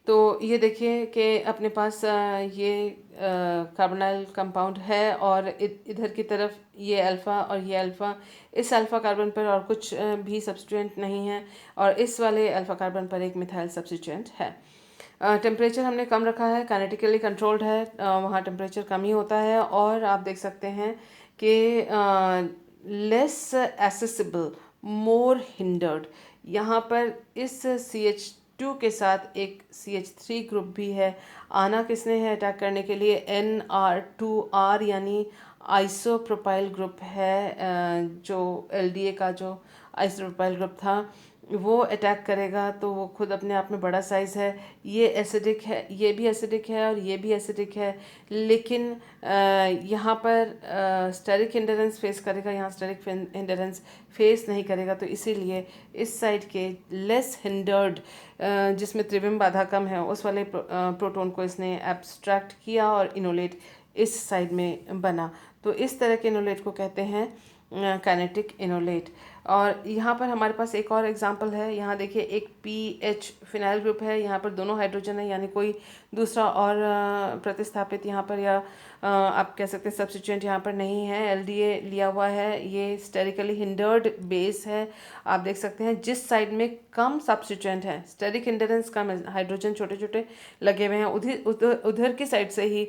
तो ये देखिए कि अपने पास ये कार्बोनाइल कंपाउंड है, और इधर की तरफ ये अल्फ़ा और ये अल्फ़ा, इस अल्फ़ा कार्बन पर और कुछ भी सब्स्टिट्यूएंट नहीं है, और इस वाले अल्फ़ा कार्बन पर एक मिथाइल सब्स्टिट्यूएंट है। टेम्परेचर हमने कम रखा है, काइनेटिकली कंट्रोल्ड है, वहाँ टेम्परेचर कम ही होता है, और आप देख सकते हैं कि लेस एक्सेसिबल, मोर हिंडर्ड। यहाँ पर इस CH2 के साथ एक CH3 ग्रुप भी है, आना किसने है अटैक करने के लिए, NR2R यानी आइसोप्रोपाइल ग्रुप है, जो LDA का जो आइसोप्रोपाइल ग्रुप था वो अटैक करेगा, तो वो खुद अपने आप में बड़ा साइज़ है, ये एसिडिक है, ये भी एसिडिक है और ये भी एसिडिक है, लेकिन यहाँ पर स्टेरिक हिंडरेंस फेस करेगा, यहाँ स्टेरिक हिंडरेंस फेस नहीं करेगा, तो इसीलिए इस साइड के लेस हिंडर्ड, जिसमें त्रिविम बाधा कम है, उस वाले प्रोटॉन को इसने एब्स्ट्रैक्ट किया और इनोलेट इस साइड में बना। तो इस तरह के इनोलेट को कहते हैं काइनेटिक इनोलेट। और यहाँ पर हमारे पास एक और एग्जांपल है। यहाँ देखिए एक पीएच फिनाइल ग्रुप है, यहाँ पर दोनों हाइड्रोजन है, यानी कोई दूसरा और प्रतिस्थापित यहाँ पर या आप कह सकते हैं सब्स्टिट्यूएंट यहाँ पर नहीं है। एलडीए लिया हुआ है, ये स्टेरिकली हिंडर्ड बेस है। आप देख सकते हैं जिस साइड में कम सब्स्टिट्यूएंट है, स्टेरिक हिंडरेंस कम है, हाइड्रोजन छोटे छोटे लगे हुए हैं, उधर की साइड से ही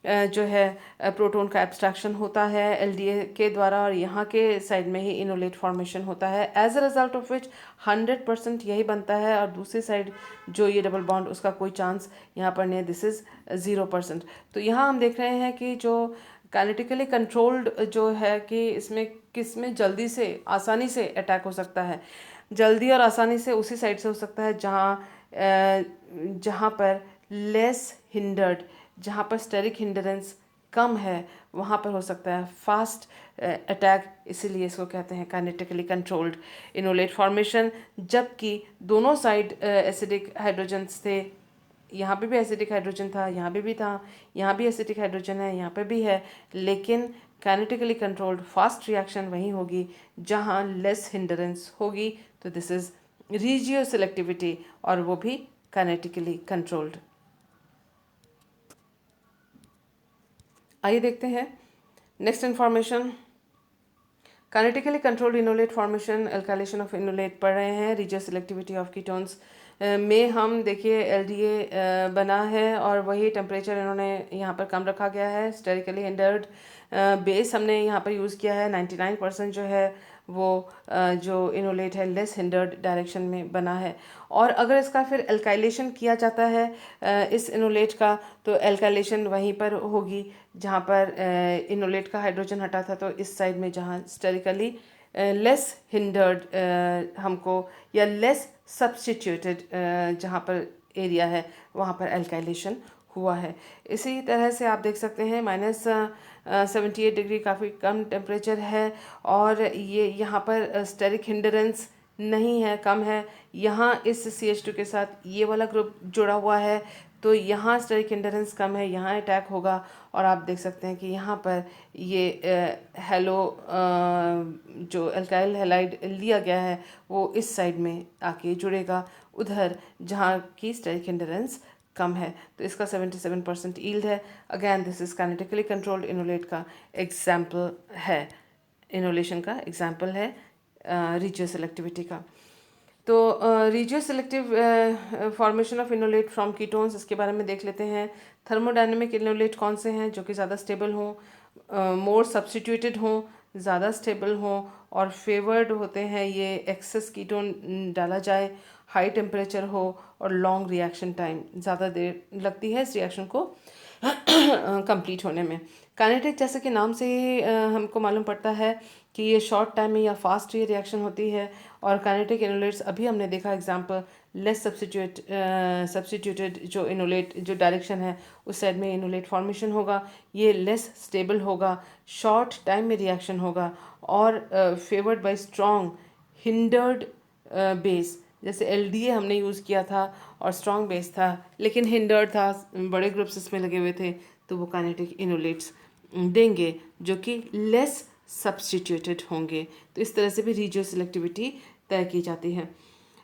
जो है प्रोटॉन का एब्स्ट्रैक्शन होता है एलडीए के द्वारा, और यहाँ के साइड में ही इनोलेट फॉर्मेशन होता है। As a result of which 100% यही बनता है, और दूसरी साइड जो ये डबल बॉन्ड उसका कोई चांस यहाँ पर नहीं, दिस इज़ 0%। तो यहाँ हम देख रहे हैं कि जो काइनेटिकली कंट्रोल्ड जो है कि इसमें किसमें जल्दी से आसानी से अटैक हो सकता है, जल्दी और आसानी से उसी साइड से हो सकता है जहाँ पर लेस हिंडर्ड, जहाँ पर स्टेरिक हिंडरेंस कम है, वहाँ पर हो सकता है फास्ट अटैक। इसीलिए इसको कहते हैं काइनेटिकली कंट्रोल्ड इनोलेट फॉर्मेशन। जबकि दोनों साइड एसिडिक हाइड्रोजन्स थे, यहाँ पे भी एसिडिक हाइड्रोजन था, यहाँ पे भी था, यहाँ भी एसिडिक हाइड्रोजन है, यहाँ पे भी है, लेकिन काइनेटिकली कंट्रोल्ड फास्ट रिएक्शन वहीं होगी जहाँ लेस हिंडरेंस होगी। तो दिस इज रीजियो सेलेक्टिविटी, और वो भी काइनेटिकली कंट्रोल्ड। आइए देखते हैं next information. Kinetically controlled enolate formation, alkylation of enolate पढ़ रहे हैं। रीजियो सेलेक्टिविटी ऑफ कीटोन्स में हम देखिए एलडीए बना है, और वही टेम्परेचर इन्होंने यहाँ पर कम रखा गया है। स्टेरिकली हिंडर्ड बेस हमने यहाँ पर यूज़ किया है। 99% जो है वो जो इनोलेट है लेस हिंडर्ड डायरेक्शन में बना है। और अगर इसका फिर एल्काइलेशन किया जाता है इस इनोलेट का, तो एल्काइलेशन वहीं पर होगी जहाँ पर इनोलेट का हाइड्रोजन हटा था, तो इस साइड में जहाँ स्टेरिकली लेस हिंडर्ड हमको या लेस सब्स्टिट्यूटेड जहाँ पर एरिया है वहाँ पर एल्काइलेशन हुआ है। इसी तरह से आप देख सकते हैं -78 डिग्री काफ़ी कम टेम्परेचर है, और ये यहाँ पर स्टेरिक हिंडरेंस नहीं है, कम है। यहाँ इस CH2 के साथ ये वाला ग्रुप जुड़ा हुआ है, तो यहाँ स्टेरिक हिंडरेंस कम है, यहाँ अटैक होगा। और आप देख सकते हैं कि यहाँ पर ये हेलो जो अल्काइल हैलाइड लिया गया है वो इस साइड में आके जुड़ेगा, उधर जहाँ की स्टेरिक हिंडरेंस कम है। तो इसका 77% ईल्ड है। Again this is kinetically controlled enolate का एग्जाम्पल है, इनोलेशन का एग्जाम्पल है रीजियो सेलेक्टिविटी का। तो regioselective formation of enolate from ketones, इसके बारे में देख लेते हैं। थर्मोडायनेमिक इनोलेट कौन से हैं जो कि ज़्यादा स्टेबल हों, मोर सब्स्टिट्यूटेड हों, ज़्यादा स्टेबल हों, और फेवर्ड होते हैं ये एक्सेस कीटोन डाला जाए, हाई टेम्परेचर हो, और लॉन्ग रिएक्शन टाइम, ज़्यादा देर लगती है इस रिएक्शन को कंप्लीट होने में। काइनेटिक जैसे कि नाम से ही हमको मालूम पड़ता है कि ये शॉर्ट टाइम में या फास्ट ये रिएक्शन होती है। और काइनेटिक इनोलेट्स अभी हमने देखा एग्जांपल, लेस सब्स्टिट्यूटेड जो इनोलेट जो डायरेक्शन है उस साइड में इनोलेट फॉर्मेशन होगा, ये लेस स्टेबल होगा, शॉर्ट टाइम में रिएक्शन होगा, और favoured bye strong hindered base. जैसे एलडीए हमने यूज़ किया था और स्ट्रॉन्ग बेस था, लेकिन हिंडर्ड था, बड़े ग्रुप्स इसमें लगे हुए थे, तो वो काइनेटिक इनोलेट्स देंगे जो कि लेस सब्स्टिट्यूटेड होंगे। तो इस तरह से भी रीजियो सेलेक्टिविटी तय की जाती है।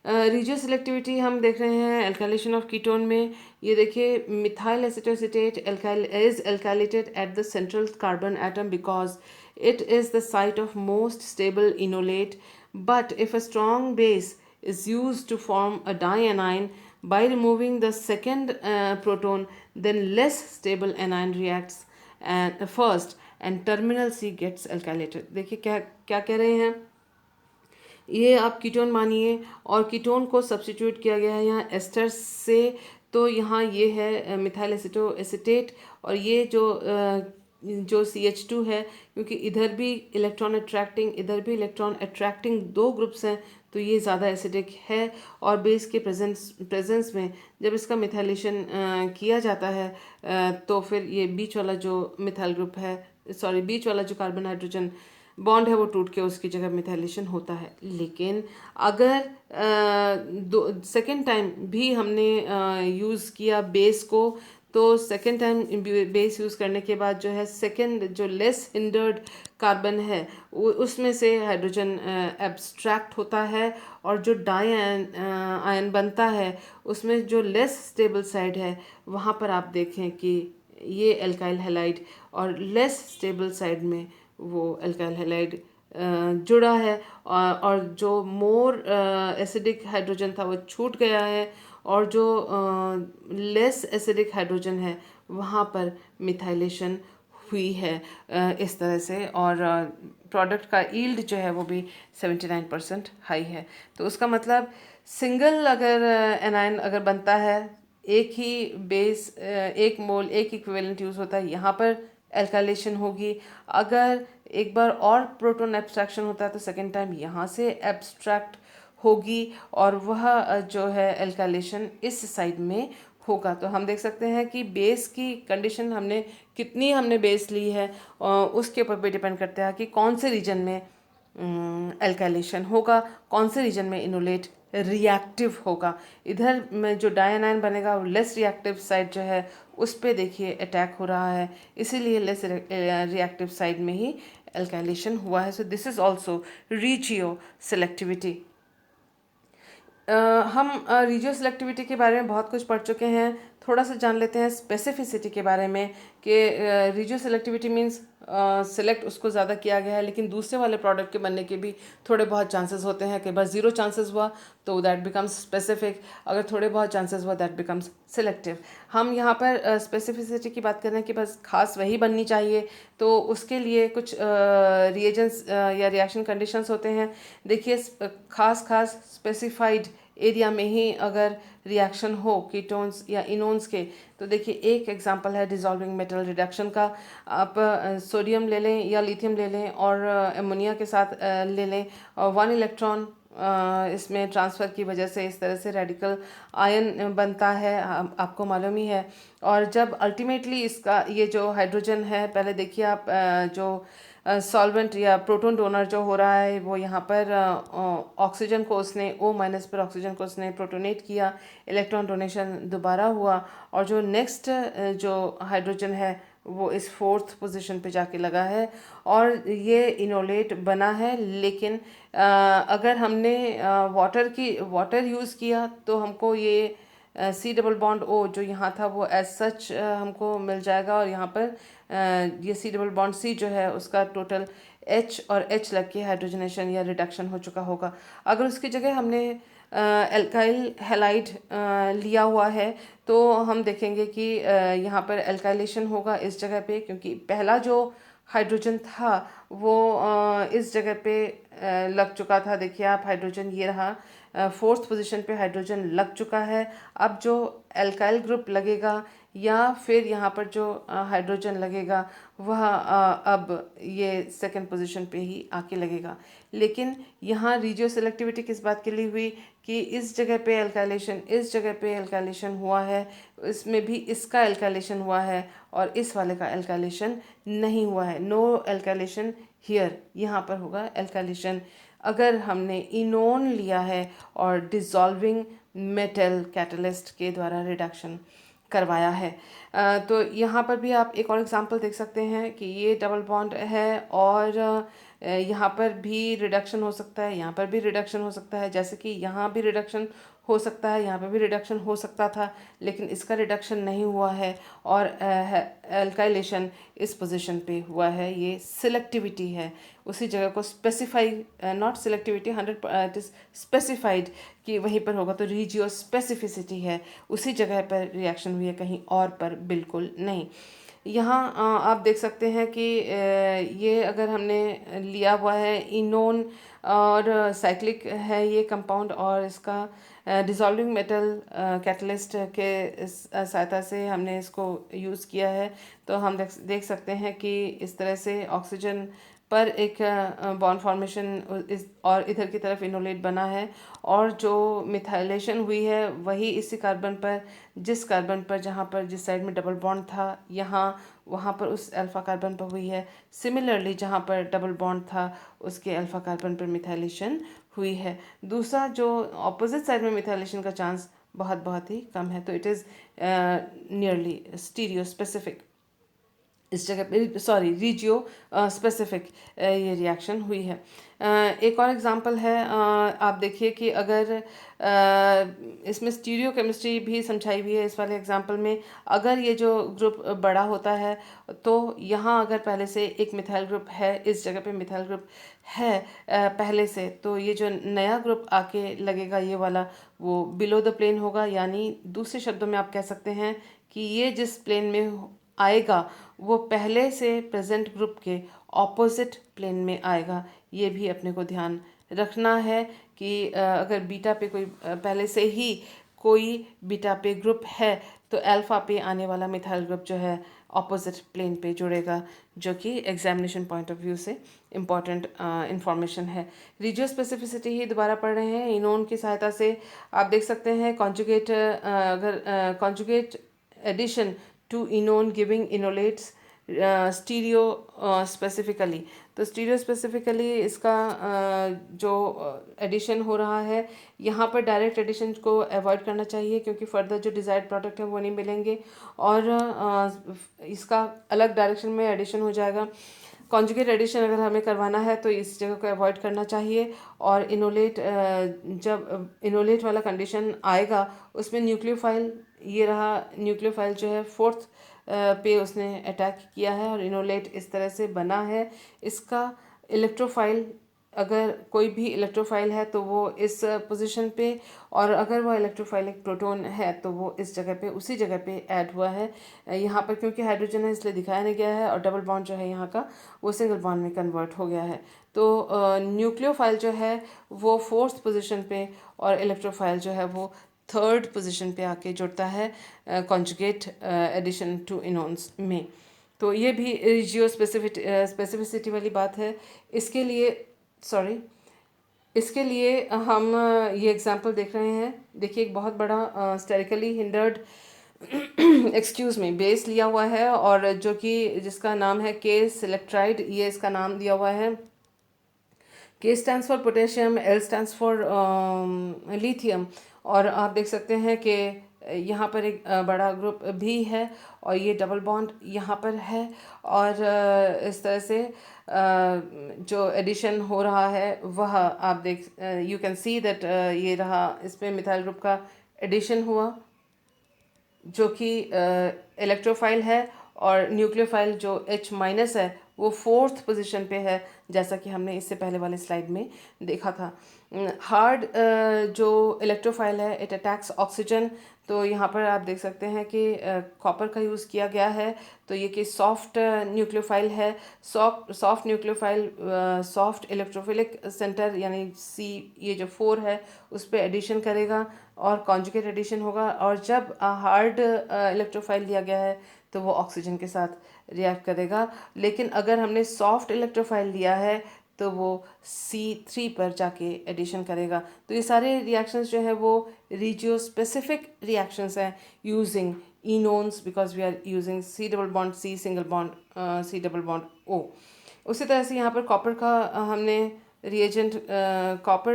रीजियो सेलेक्टिविटी हम देख रहे हैं एल्काइलेशन ऑफ कीटोन में। ये देखिए methyl acetoacetate is alkylated at the central carbon atom because it is the site of most stable enolate, but if a strong base is used to form a dianion by removing the second proton, then less stable anion reacts and first and terminal C gets alkylated। देखिए क्या क्या कह रहे हैं, ये आप ketone मानिए और कीटोन को सब्स्टिट्यूट किया गया है यहाँ एस्टर से, तो यहाँ ये है मिथाइल एसिटोएसिटेट, और ये जो CH2 है, क्योंकि इधर भी इलेक्ट्रॉन अट्रैक्टिंग इधर भी इलेक्ट्रॉन अट्रैक्टिंग दो ग्रुप्स हैं, तो ये ज़्यादा एसिडिक है। और बेस के प्रेजेंस में जब इसका मिथाइलेशन किया जाता है तो फिर ये बीच वाला जो मिथाइल ग्रुप है, बीच वाला जो कार्बन हाइड्रोजन बॉन्ड है वो टूट के उसकी जगह मिथाइलेशन होता है। लेकिन अगर सेकेंड टाइम भी हमने यूज़ किया बेस को, तो सेकेंड टाइम बेस यूज़ करने के बाद जो है सेकेंड जो लेस हिंडर्ड कार्बन है वो उसमें से हाइड्रोजन एब्स्ट्रैक्ट होता है, और जो डाई आयन बनता है उसमें जो लेस स्टेबल साइड है वहाँ पर आप देखें कि ये एल्काइल हैलाइड, और लेस स्टेबल साइड में वो एल्काइल हैलाइड जुड़ा है, और जो मोर एसिडिक हाइड्रोजन था वो छूट गया है, और जो लेस एसिडिक हाइड्रोजन है वहाँ पर मिथाइलेशन हुई है इस तरह से, और प्रोडक्ट का यील्ड जो है वो भी 79% हाई है। तो उसका मतलब सिंगल अगर एनायन अगर बनता है, एक ही बेस एक मोल एक इक्विवेलेंट यूज़ होता है, यहाँ पर एल्काइलेशन होगी। अगर एक बार और प्रोटॉन एब्स्ट्रैक्शन होता है तो सेकेंड टाइम यहाँ से एब्स्ट्रैक्ट होगी, और वह जो है एल्काइलेशन इस साइड में होगा। तो हम देख सकते हैं कि बेस की कंडीशन हमने कितनी हमने बेस ली है उसके ऊपर भी डिपेंड करता है कि कौन से रीजन में एल्काइलेशन होगा, कौन से रीजन में इनोलेट रिएक्टिव होगा। इधर में जो डायनाइन बनेगा वो लेस रिएक्टिव साइड जो है उस पे देखिए अटैक हो रहा है, इसीलिए लेस रिएक्टिव साइड में ही एल्काइलेशन हुआ है। So this is also regioselectivity. हम रीजियो सेलेक्टिविटी के बारे में बहुत कुछ पढ़ चुके हैं, थोड़ा सा जान लेते हैं स्पेसिफिसिटी के बारे में कि रीजियो सेलेक्टिविटी मीन्स सेलेक्ट उसको ज़्यादा किया गया है, लेकिन दूसरे वाले प्रोडक्ट के बनने के भी थोड़े बहुत चांसेस होते हैं। कई बार ज़ीरो चांसेस हुआ तो दैट बिकम्स स्पेसिफिक, अगर थोड़े बहुत चांसेस हुआ दैट बिकम्स सेलेक्टिव। हम यहाँ पर स्पेसिफिसिटी की बात कर रहे हैं कि बस खास वही बननी चाहिए, तो उसके लिए कुछ रिएजेंट्स या रिएक्शन कंडीशंस होते हैं। देखिए खास स्पेसिफाइड एरिया में ही अगर रिएक्शन हो कीटोन्स या इनोन्स के, तो देखिए एक एग्जांपल है डिसॉल्विंग मेटल रिडक्शन का। आप सोडियम ले लें या लिथियम ले लें और अमोनिया के साथ ले लें, और 1 इलेक्ट्रॉन इसमें ट्रांसफ़र की वजह से इस तरह से रेडिकल आयन बनता है, आपको मालूम ही है। और जब अल्टीमेटली इसका ये जो हाइड्रोजन है, पहले देखिए आप जो सॉल्वेंट या प्रोटॉन डोनर जो हो रहा है वो यहाँ पर ऑक्सीजन को उसने O- पर ऑक्सीजन को उसने प्रोटोनेट किया, इलेक्ट्रॉन डोनेशन दोबारा हुआ, और जो नेक्स्ट जो हाइड्रोजन है वो इस 4th पोजीशन पे जाके लगा है, और ये इनोलेट बना है। लेकिन अगर हमने वाटर यूज़ किया तो हमको ये C+O जो यहाँ था वो एज सच हमको मिल जाएगा, और यहाँ पर ये C+C जो है उसका टोटल H और H लग के हाइड्रोजनेशन या रिडक्शन हो चुका होगा। अगर उसकी जगह हमने एल्काइल हैलाइड लिया हुआ है तो हम देखेंगे कि यहाँ पर एल्काइलेशन होगा इस जगह पे, क्योंकि पहला जो हाइड्रोजन था वो इस जगह पे लग चुका था। देखिए आप हाइड्रोजन ये रहा 4th पोजीशन पे हाइड्रोजन लग चुका है। अब जो एल्काइल ग्रुप लगेगा या फिर यहाँ पर जो हाइड्रोजन लगेगा वह अब ये 2nd पोजीशन पे ही आके लगेगा। लेकिन यहाँ रीजियो सेलेक्टिविटी किस बात के लिए हुई कि इस जगह पे एल्काइलेशन, इस जगह पे एल्काइलेशन हुआ है, इसमें भी इसका एल्काइलेशन हुआ है और इस वाले का एल्काइलेशन नहीं हुआ है। नो एल्काइलेशन हियर, यहाँ पर होगा एल्काइलेशन अगर हमने इनोन लिया है और डिसॉल्विंग मेटल कैटलिस्ट के द्वारा रिडक्शन करवाया है। तो यहाँ पर भी आप एक और एग्जांपल देख सकते हैं कि ये डबल बॉन्ड है, और यहाँ पर भी रिडक्शन हो सकता है, यहाँ पर भी रिडक्शन हो सकता है, जैसे कि यहाँ भी रिडक्शन हो सकता है, यहाँ पर भी रिडक्शन हो सकता था, लेकिन इसका रिडक्शन नहीं हुआ है, और एल्काइलेशन इस पोजीशन पे हुआ है। ये सिलेक्टिविटी है, उसी जगह को specify, not selectivity 100, it is specified कि वहीं पर होगा, तो रीजियो स्पेसिफिसिटी है, उसी जगह पर रिएक्शन हुई है, कहीं और पर बिल्कुल नहीं। यहाँ आप देख सकते हैं कि ये अगर हमने लिया हुआ है इनोन और साइक्लिक है ये कंपाउंड, और इसका डिसॉल्विंग मेटल कैटलिस्ट के सहायता से हमने इसको यूज़ किया है, तो हम देख सकते हैं कि इस तरह से ऑक्सीजन पर एक बॉन्ड फॉर्मेशन और इधर की तरफ इनोलेट बना है, और जो मिथाइलेशन हुई है वही इसी कार्बन पर, जिस कार्बन पर जहाँ पर जिस साइड में डबल बॉन्ड था यहाँ वहाँ पर उस अल्फ़ा कार्बन पर हुई है। सिमिलरली जहाँ पर डबल बॉन्ड था उसके अल्फ़ा कार्बन पर मिथाइलेशन हुई है। दूसरा जो ऑपोजिट साइड में मिथाइलेशन का चांस बहुत बहुत ही कम है। तो it is nearly stereo specific, इस जगह पे सॉरी रीजियो स्पेसिफिक ये रिएक्शन हुई है। एक और एग्जांपल है, आप देखिए कि अगर इसमें स्टीरियो केमिस्ट्री भी समझाई हुई है इस वाले एग्जांपल में। अगर ये जो ग्रुप बड़ा होता है तो यहाँ अगर पहले से एक मिथाइल ग्रुप है, इस जगह पे मिथाइल ग्रुप है पहले से, तो ये जो नया ग्रुप आके लगेगा ये वाला, वो बिलो द प्लेन होगा। यानी दूसरे शब्दों में आप कह सकते हैं कि ये जिस प्लेन में आएगा वो पहले से प्रेजेंट ग्रुप के ऑपोजिट प्लेन में आएगा। ये भी अपने को ध्यान रखना है कि अगर बीटा पे कोई पहले से ही कोई बीटा पे ग्रुप है तो अल्फा पे आने वाला मिथाइल ग्रुप जो है ऑपोजिट प्लेन पे जुड़ेगा, जो कि एग्जामिनेशन पॉइंट ऑफ व्यू से इम्पॉर्टेंट इंफॉर्मेशन है। रीजियो स्पेसिफिसिटी ही दोबारा पढ़ रहे हैं। इनोन की सहायता से आप देख सकते हैं कॉन्जुगेट, अगर conjugate addition to enone giving enolates stereospecifically. तो स्टीरियो स्पेसिफिकली इसका जो एडिशन हो रहा है, यहाँ पर डायरेक्ट एडिशन को अवॉइड करना चाहिए क्योंकि फर्दर जो डिज़ायर्ड प्रोडक्ट है वो नहीं मिलेंगे और इसका अलग डायरेक्शन में एडिशन हो जाएगा। कॉन्जुगेट एडिशन अगर हमें करवाना है तो इस जगह को अवॉइड करना चाहिए। और इनोलेट, जब इनोलेट वाला कंडीशन आएगा उसमें न्यूक्लियोफाइल, ये रहा न्यूक्लियोफाइल जो है फोर्थ पे उसने अटैक किया है और इनोलेट इस तरह से बना है। इसका इलेक्ट्रोफाइल, अगर कोई भी इलेक्ट्रोफाइल है तो वो इस पोजीशन पे, और अगर वो इलेक्ट्रोफाइल एक प्रोटॉन है तो वो इस जगह पे, उसी जगह पे ऐड हुआ है। यहाँ पर क्योंकि हाइड्रोजन है इसलिए दिखाया नहीं गया है, और डबल बॉन्ड जो है यहाँ का वो सिंगल बॉन्ड में कन्वर्ट हो गया है। तो न्यूक्लियोफाइल जो है वो फोर्थ पोजीशन पे और इलेक्ट्रोफाइल जो है वो थर्ड पोजीशन पे आके जुड़ता है कॉन्जुगेट एडिशन टू इनोन्स में। तो ये भी रिजियो स्पेसिफिसिटी वाली बात है। इसके लिए इसके लिए हम ये एग्जांपल देख रहे हैं। देखिए एक बहुत बड़ा sterically hindered excuse me base लिया हुआ है, और जो कि जिसका नाम है के सिलेक्ट्राइड, ये इसका नाम दिया हुआ है। के stands for potassium, L stands for lithium, और आप देख सकते हैं कि यहाँ पर एक बड़ा ग्रुप भी है और ये डबल बॉन्ड यहाँ पर है। और इस तरह से जो एडिशन हो रहा है वह आप देख, यू कैन सी दैट ये रहा, इसमें मिथाइल ग्रुप का एडिशन हुआ जो कि इलेक्ट्रोफाइल है, और न्यूक्लियोफाइल जो H- है वो फोर्थ पोजीशन पे है, जैसा कि हमने इससे पहले वाले स्लाइड में देखा था। हार्ड जो इलेक्ट्रोफाइल है इट अटैक्स ऑक्सीजन। तो यहाँ पर आप देख सकते हैं कि कॉपर का यूज़ किया गया है। तो ये कि सॉफ्ट न्यूक्लियोफाइल है, soft nucleophile soft electrophilic centre यानी C, ये जो 4 है उस पर एडिशन करेगा और कॉन्जुगेट एडिशन होगा। और जब हार्ड इलेक्ट्रोफाइल लिया गया है तो वो ऑक्सीजन के साथ रिएक्ट करेगा। लेकिन अगर हमने सॉफ्ट इलेक्ट्रोफाइल लिया है तो वो C3 पर जाके एडिशन करेगा। तो ये सारे रिएक्शंस जो है वो रीजियो स्पेसिफिक रिएक्शंस हैं using enones, because we are using C double bond C single bond C double bond O। उसी तरह से यहाँ पर कॉपर का हमने reagent copper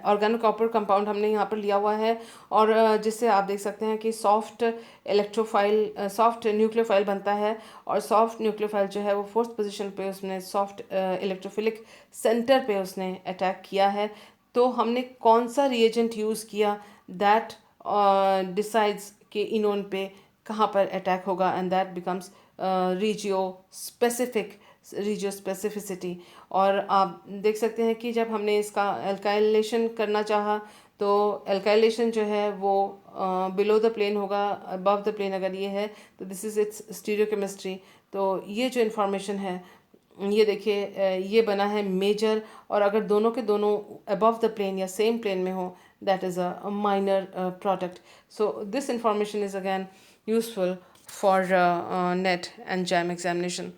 organocopper compound हमने यहाँ पर लिया हुआ है, और जिससे आप देख सकते हैं कि सॉफ्ट न्यूक्लियोफाइल बनता है। और सॉफ्ट न्यूक्लियोफाइल जो है वो फोर्थ पोजीशन पे उसने सॉफ्ट इलेक्ट्रोफिलिक सेंटर पे उसने अटैक किया है। तो हमने कौन सा रिएजेंट यूज़ किया दैट डिसाइड्स कि इनोन पे कहाँ पर अटैक होगा, and that becomes regio specificity. और आप देख सकते हैं कि जब हमने इसका एल्काइलेशन करना चाहा तो एल्काइलेशन जो है वो बिलो द प्लेन होगा, अबव द प्लेन अगर ये है तो दिस इज़ इट्स स्टीरियोकेमिस्ट्री। तो ये जो इन्फॉर्मेशन है ये देखिए ये बना है मेजर, और अगर दोनों के दोनों अबव द प्लेन या सेम प्लेन में हो that is a minor product. So this information is again useful for NET and JAM examination.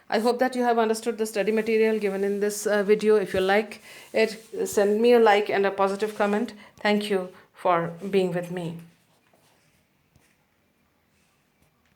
I hope that you have understood the study material given in this video. If you like it, send me a like and a positive comment. Thank you for being with me.